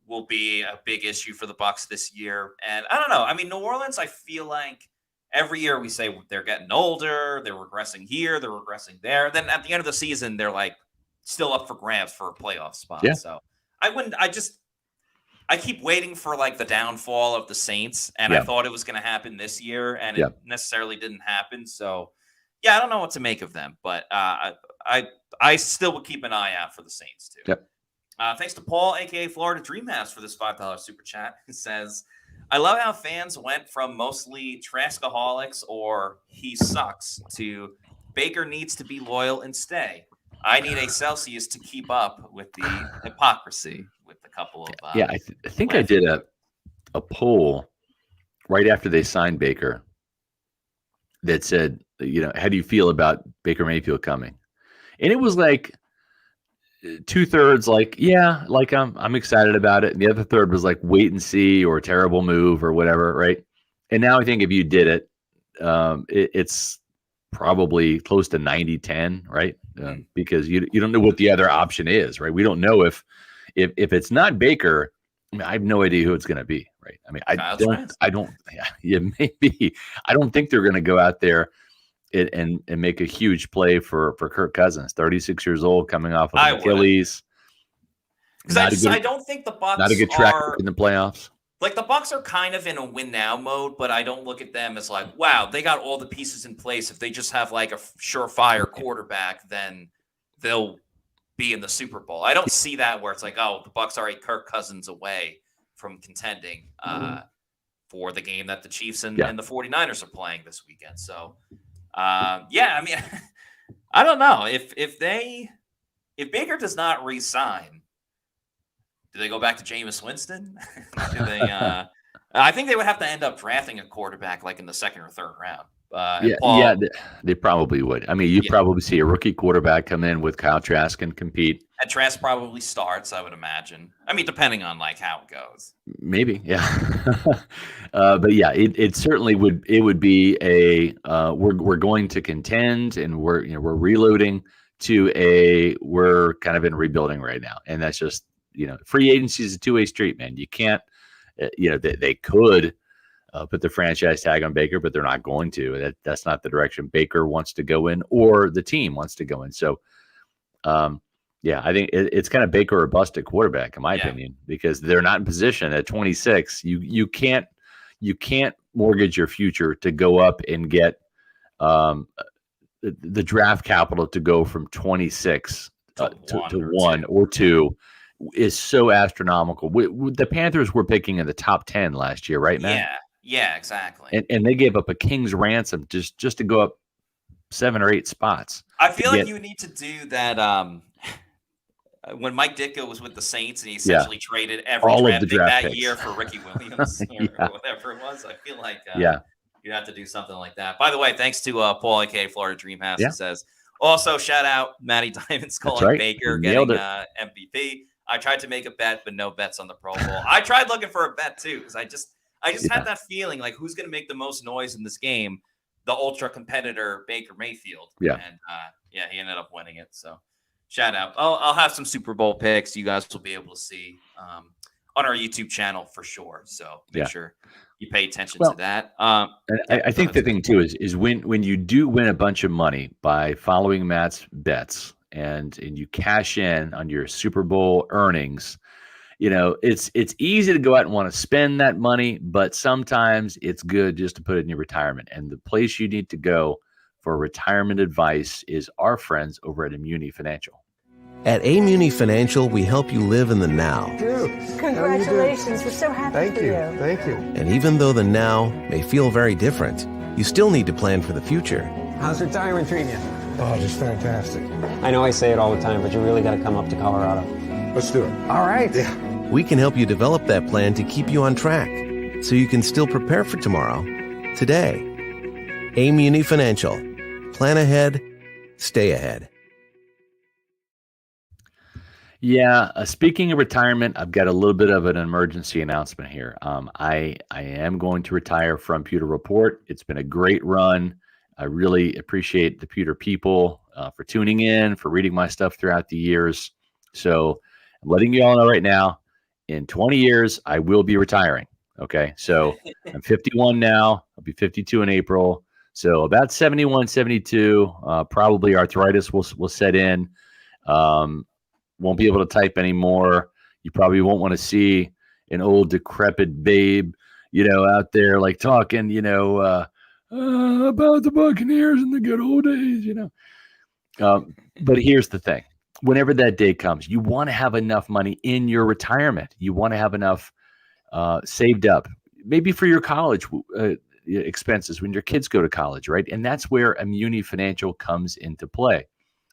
will be a big issue for the Bucs this year. And I don't know. I mean, New Orleans, I feel like every year we say they're getting older, they're regressing here, they're regressing there. Then at the end of the season, they're like still up for grabs for a playoff spot. Yeah. So I keep waiting for like the downfall of the Saints, and I thought it was going to happen this year, and it necessarily didn't happen. So I don't know what to make of them, but I still would keep an eye out for the Saints too. Yep. Thanks to Paul, a.k.a. Florida Dreamhouse, for this $5 super chat. It says, I love how fans went from mostly Traskaholics or he sucks to Baker needs to be loyal and stay. I need a Celsius to keep up with the hypocrisy with a couple of I think I did a poll right after they signed Baker that said, how do you feel about Baker Mayfield coming. And it was like 2/3 like, yeah, like I'm excited about it. And the other third was like wait and see or terrible move or whatever, right? And now I think if you did it, it's probably close to 90-10, right? Because you don't know what the other option is, right? We don't know if it's not Baker. I mean, I have no idea who it's going to be, right? I mean, I don't. Yeah, maybe. I don't think they're going to go out there and make a huge play for Kirk Cousins, 36 years old, coming off of Achilles. Because I don't think the Bucs not a good track in the playoffs. Like the Bucs are kind of in a win now mode, but I don't look at them as like, wow, they got all the pieces in place. If they just have like a surefire quarterback, then they'll be in the Super Bowl. I don't see that where it's like, oh, the Bucs are a Kirk Cousins away from contending for the game that the Chiefs and the 49ers are playing this weekend. So, I mean, I don't know if Baker does not re-sign. Do they go back to Jameis Winston? Do they? I think they would have to end up drafting a quarterback like in the second or third round. They probably would. I mean, probably see a rookie quarterback come in with Kyle Trask and compete. And Trask probably starts, I would imagine. I mean, depending on like how it goes. Maybe, yeah. But yeah, it certainly would. It would be a we're going to contend, and we're reloading to we're kind of in rebuilding right now, and that's just. Free agency is a two-way street, man. You can't, they could put the franchise tag on Baker, but they're not going to. That's not the direction Baker wants to go in or the team wants to go in. So, I think it's kind of Baker or bust at quarterback, in my opinion, because they're not in position at 26. You can't mortgage your future to go up and get the draft capital to go from 26 to 1 or 2. Is so astronomical. The Panthers were picking in the top 10 last year, right, man? Yeah, exactly. And they gave up a king's ransom just to go up 7 or 8 spots. I feel like you need to do that. When Mike Ditka was with the Saints and he essentially traded every draft pick that picks. Year for Ricky Williams or whatever it was, I feel like you have to do something like that. By the way, thanks to Paul A.K. Florida Dream House. He says, also shout out Matty Diamond calling Baker getting MVP. I tried to make a bet, but no bets on the Pro Bowl. I tried looking for a bet too because I just had that feeling like who's going to make the most noise in this game? The ultra competitor Baker Mayfield. Yeah, and he ended up winning it. So shout out. I'll have some Super Bowl picks you guys will be able to see on our YouTube channel for sure. So make sure you pay attention to that. And I think the thing too is when you do win a bunch of money by following Matt's bets. And you cash in on your Super Bowl earnings, it's easy to go out and want to spend that money, but sometimes it's good just to put it in your retirement. And the place you need to go for retirement advice is our friends over at Immuni Financial. At Immuni Financial, we help you live in the now. Congratulations. We're so happy for you. Thank you. And even though the now may feel very different, you still need to plan for the future. How's retirement treating you? Oh, just fantastic. I know I say it all the time, but you really got to come up to Colorado. Let's do it. All right. Yeah. We can help you develop that plan to keep you on track so you can still prepare for tomorrow, today. Immuni Financial. Plan ahead, stay ahead. Yeah, speaking of retirement, I've got a little bit of an emergency announcement here. I am going to retire from Pewter Report. It's been a great run. I really appreciate the Pewter people for tuning in, for reading my stuff throughout the years. So I'm letting you all know right now, in 20 years, I will be retiring. Okay, so I'm 51 now. I'll be 52 in April. So about 71, 72, probably arthritis will set in. Won't be able to type anymore. You probably won't want to see an old decrepit babe, out there like talking, about the Buccaneers in the good old days, But here's the thing. Whenever that day comes, you want to have enough money in your retirement. You want to have enough saved up, maybe for your college expenses when your kids go to college, right? And that's where Immuni Financial comes into play.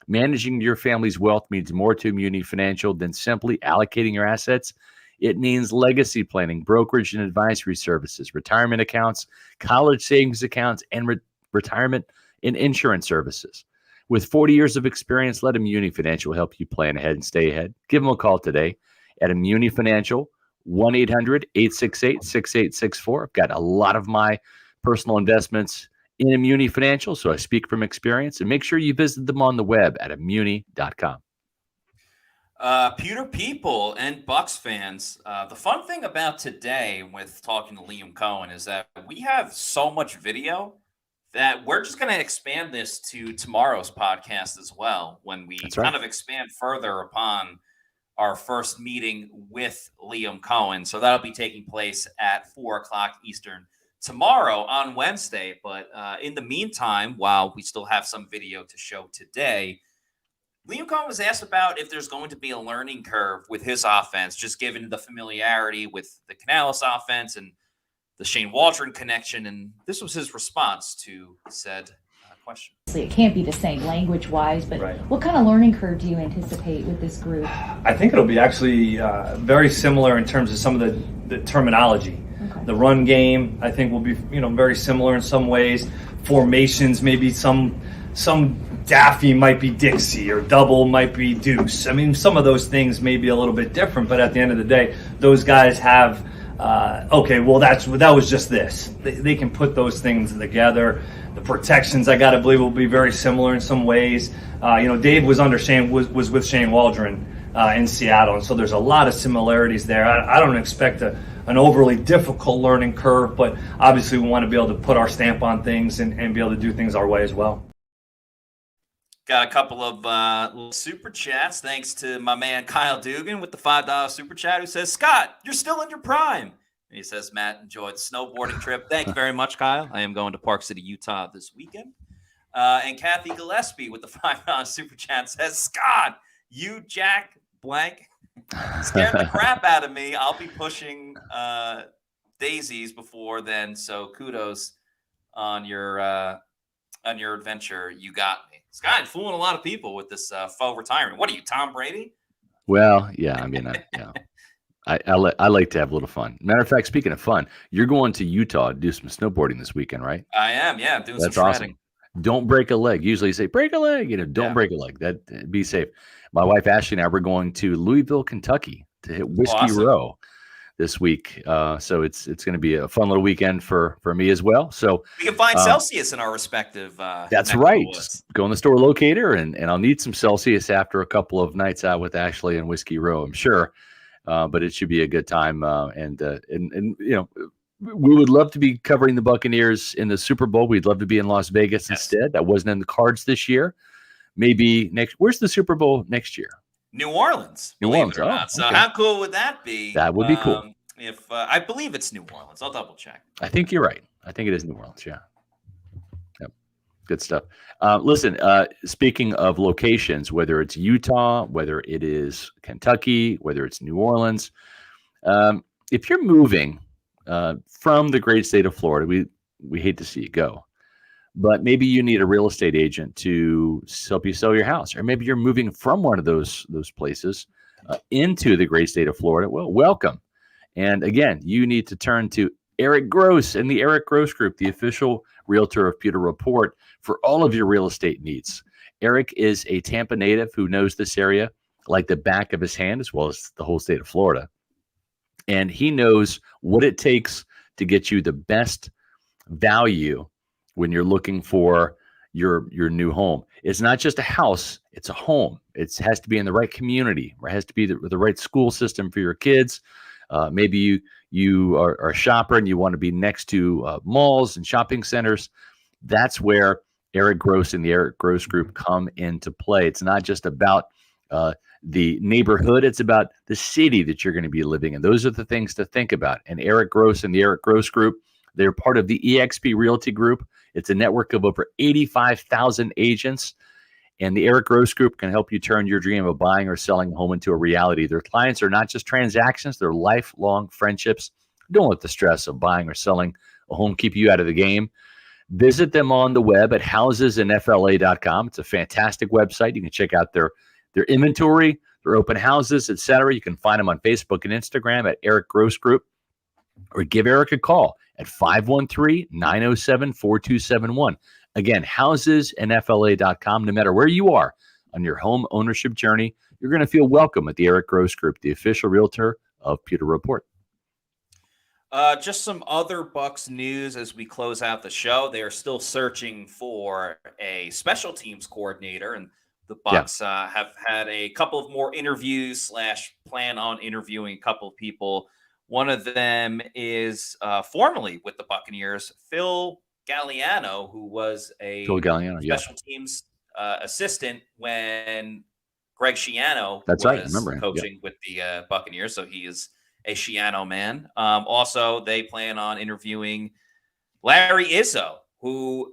Managing your family's wealth means more to Immuni Financial than simply allocating your assets. It means legacy planning, brokerage and advisory services, retirement accounts, college savings accounts, and retirement and insurance services. With 40 years of experience, let Immuni Financial help you plan ahead and stay ahead. Give them a call today at Immuni Financial, 1-800-868-6864. I've got a lot of my personal investments in Immuni Financial, so I speak from experience. And make sure you visit them on the web at immuni.com. Pewter people and Bucs fans, the fun thing about today with talking to Liam Coen is that we have so much video that we're just going to expand this to tomorrow's podcast as well, when we kind of expand further upon our first meeting with Liam Coen. So that'll be taking place at 4:00 Eastern tomorrow on Wednesday. But in the meantime, while we still have some video to show today, Liam Coen was asked about if there's going to be a learning curve with his offense, just given the familiarity with the Canales offense and the Shane Waldron connection. And this was his response to said question. It can't be the same language-wise, but what kind of learning curve do you anticipate with this group? I think it'll be actually very similar in terms of some of the terminology. Okay. The run game, I think, will be very similar in some ways. Formations, maybe some Daffy might be Dixie or double might be Deuce. I mean, some of those things may be a little bit different, but at the end of the day, those guys have, that was just this. They can put those things together. The protections, I got to believe, will be very similar in some ways. Dave was was with Shane Waldron in Seattle, and so there's a lot of similarities there. I don't expect an overly difficult learning curve, but obviously we want to be able to put our stamp on things and be able to do things our way as well. Got a couple of super chats. Thanks to my man Kyle Dugan with the $5 super chat, who says, Scott, you're still in your prime. And he says, Matt, enjoy the snowboarding trip. Thank you very much, Kyle. I am going to Park City, Utah this weekend. And Kathy Gillespie with the $5 super chat says, Scott, you Jack blank scared the crap out of me. I'll be pushing daisies before then. So kudos on your adventure. You got me. Scott, you're fooling a lot of people with this faux retirement. What are you, Tom Brady? Well, yeah. I mean, I like to have a little fun. Matter of fact, speaking of fun, you're going to Utah to do some snowboarding this weekend, right? I am. Yeah, I'm doing That's some shredding. Awesome. Don't break a leg. Usually you say break a leg. Don't break a leg. That be safe. My wife Ashley and I were going to Louisville, Kentucky to hit Whiskey Row this week. So it's going to be a fun little weekend for me as well. So we can find Celsius in our respective. That's right. Just go in the store locator, and I'll need some Celsius after a couple of nights out with Ashley and Whiskey Row, I'm sure. But it should be a good time. And we would love to be covering the Buccaneers in the Super Bowl. We'd love to be in Las Vegas instead. That wasn't in the cards this year. Maybe next. Where's the Super Bowl next year? New Orleans. New Orleans. So how cool would that be? That would be cool. If I believe it's New Orleans. I'll double check. I think you're right. I think it is New Orleans. Yeah. Yep. Good stuff. Listen, speaking of locations, whether it's Utah, whether it is Kentucky, whether it's New Orleans, if you're moving from the great state of Florida, we hate to see you go. But maybe you need a real estate agent to help you sell your house, or maybe you're moving from one of those places into the great state of Florida. Well, welcome. And again, you need to turn to Eric Gross and the Eric Gross Group, the official realtor of Pewter Report, for all of your real estate needs. Eric is a Tampa native who knows this area like the back of his hand, as well as the whole state of Florida. And he knows what it takes to get you the best value when you're looking for your new home. It's not just a house, it's a home. It has to be in the right community, or it has to be the right school system for your kids. Maybe you are a shopper and you want to be next to malls and shopping centers. That's where Eric Gross and the Eric Gross Group come into play. It's not just about the neighborhood, it's about the city that you're going to be living in. Those are the things to think about. And Eric Gross and the Eric Gross Group, they're part of the eXp Realty Group. It's a network of over 85,000 agents. And the Eric Gross Group can help you turn your dream of buying or selling a home into a reality. Their clients are not just transactions, they're lifelong friendships. Don't let the stress of buying or selling a home keep you out of the game. Visit them on the web at housesinfla.com. It's a fantastic website. You can check out their inventory, their open houses, etc. You can find them on Facebook and Instagram at Eric Gross Group, or give Eric a call at 513-907-4271. Again, housesandfla.com. No matter where you are on your home ownership journey, you're going to feel welcome at the Eric Gross Group, the official realtor of Pewter Report. Just some other Bucs news as we close out the show. They are still searching for a special teams coordinator, and the Bucs have had a couple of more interviews / plan on interviewing a couple of people. One of them is formerly with the Buccaneers, Phil Galliano, who was a special teams assistant when Greg Schiano was coaching with the Buccaneers. So he is a Schiano man. Also, they plan on interviewing Larry Izzo, who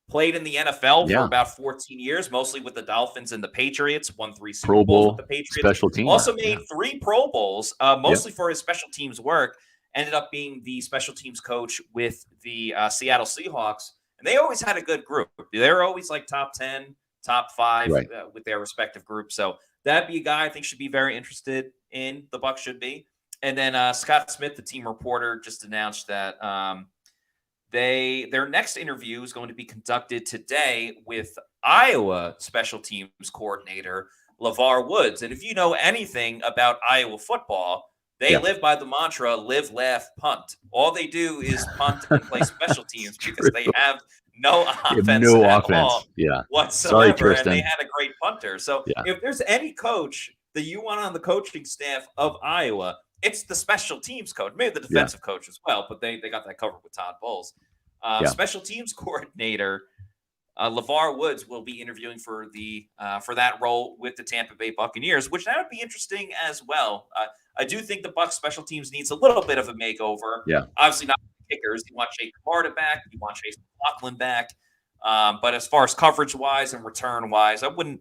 played in the NFL for about 14 years, mostly with the Dolphins and the Patriots, won 3 Super Bowls with the Patriots. Special teams. Also made 3 Pro Bowls, mostly for his special teams work. Ended up being the special teams coach with the Seattle Seahawks. And they always had a good group. They're always like top 10, top 5 with their respective groups. So that'd be a guy I think should be very interested in. The Bucs should be. And then Scott Smith, the team reporter, just announced that their next interview is going to be conducted today with Iowa special teams coordinator LeVar Woods. And if you know anything about Iowa football, they live by the mantra, live, laugh, punt. All they do is punt and play special teams because they have no offense at all whatsoever. Sorry, and they had a great punter. So if there's any coach that you want on the coaching staff of Iowa, it's the special teams coach, maybe the defensive coach as well, but they got that covered with Todd Bowles. Special teams coordinator LeVar Woods will be interviewing for that role with the Tampa Bay Buccaneers, which that would be interesting as well. I do think the Bucs special teams needs a little bit of a makeover. Obviously not kickers. You want Jake Camarda back. You want Chase McLaughlin back. But as far as coverage wise and return wise, I wouldn't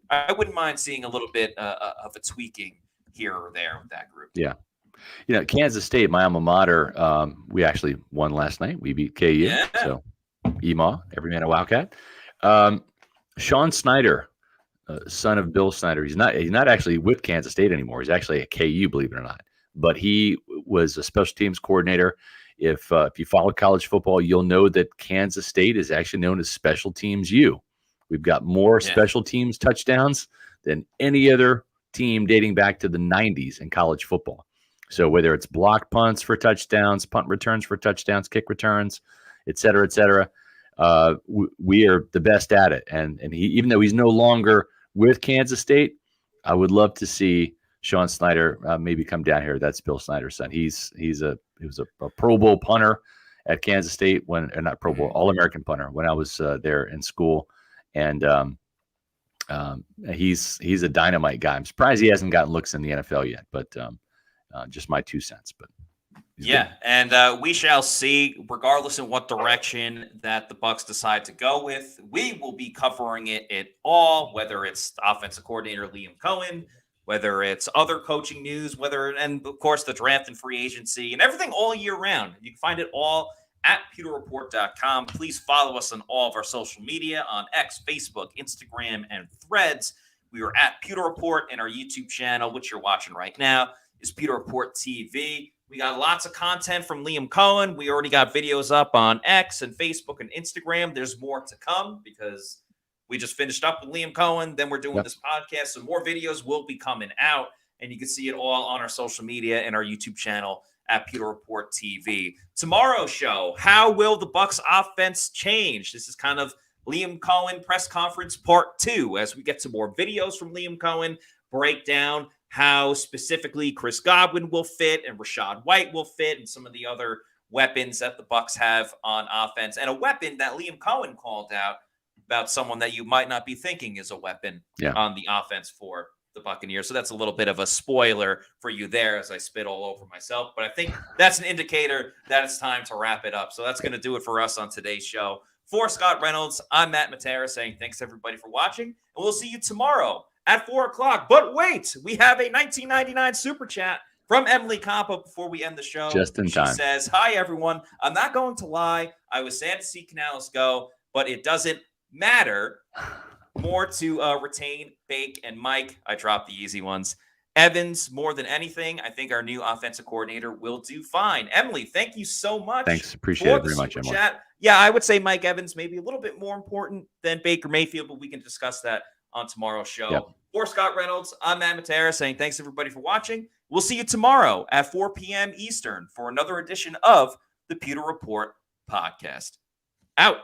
mind seeing a little bit of a tweaking here or there with that group. Yeah. You know, Kansas State, my alma mater, we actually won last night. We beat KU. So, EMA, every man a Wildcat. Sean Snyder, son of Bill Snyder. He's not actually with Kansas State anymore. He's actually at KU, believe it or not. But he was a special teams coordinator. If you follow college football, you'll know that Kansas State is actually known as Special Teams U. We've got more special teams touchdowns than any other team dating back to the 90s in college football. So whether it's block punts for touchdowns, punt returns for touchdowns, kick returns, et cetera, we are the best at it. And he, even though he's no longer with Kansas State, I would love to see Sean Snyder maybe come down here. That's Bill Snyder's son. He was a Pro Bowl punter at Kansas State not Pro Bowl, All-American punter when I was there in school. And he's a dynamite guy. I'm surprised he hasn't gotten looks in the NFL yet, but just my 2 cents. But and we shall see, regardless of what direction that the Bucs decide to go with. We will be covering it all, whether it's offensive coordinator Liam Coen, whether it's other coaching news, and of course the draft and free agency and everything all year round. You can find it all at pewterreport.com. Please follow us on all of our social media on X, Facebook, Instagram, and Threads. We are at Pewter Report, and our YouTube channel, which you're watching right now, is Pewter Report TV. We got lots of content from Liam Coen. We already got videos up on X and Facebook and Instagram. There's more to come because we just finished up with Liam Coen. Then we're doing this podcast. So more videos will be coming out, and you can see it all on our social media and our YouTube channel at Pewter Report TV. Tomorrow's show, how will the Bucs offense change? This is kind of Liam Coen press conference part 2 as we get some more videos from Liam Coen, break down how specifically Chris Godwin will fit and Rachaad White will fit and some of the other weapons that the Bucs have on offense, and a weapon that Liam Coen called out about someone that you might not be thinking is a weapon on the offense for the Buccaneers. So that's a little bit of a spoiler for you there as I spit all over myself, but I think that's an indicator that it's time to wrap it up. So that's going to do it for us on today's show. For Scott Reynolds, I'm Matt Matera saying thanks everybody for watching, and we'll see you tomorrow at 4:00. But wait, we have a 1999 super chat from Emily Compa before we end the show. Just in time. She says, "Hi everyone. I'm not going to lie. I was sad to see Canales go, but it doesn't matter. More to retain Bake and Mike." I dropped the easy ones. Evans, more than anything, I think our new offensive coordinator will do fine. Emily, thank you so much. Thanks. Appreciate it very much, Emily. Chat. yeah, I would say Mike Evans maybe a little bit more important than Baker Mayfield, but we can discuss that on tomorrow's show. Yep. For Scott Reynolds, I'm Matt Matera saying thanks everybody for watching. We'll see you tomorrow at 4 p.m. Eastern for another edition of the Pewter Report podcast. Out.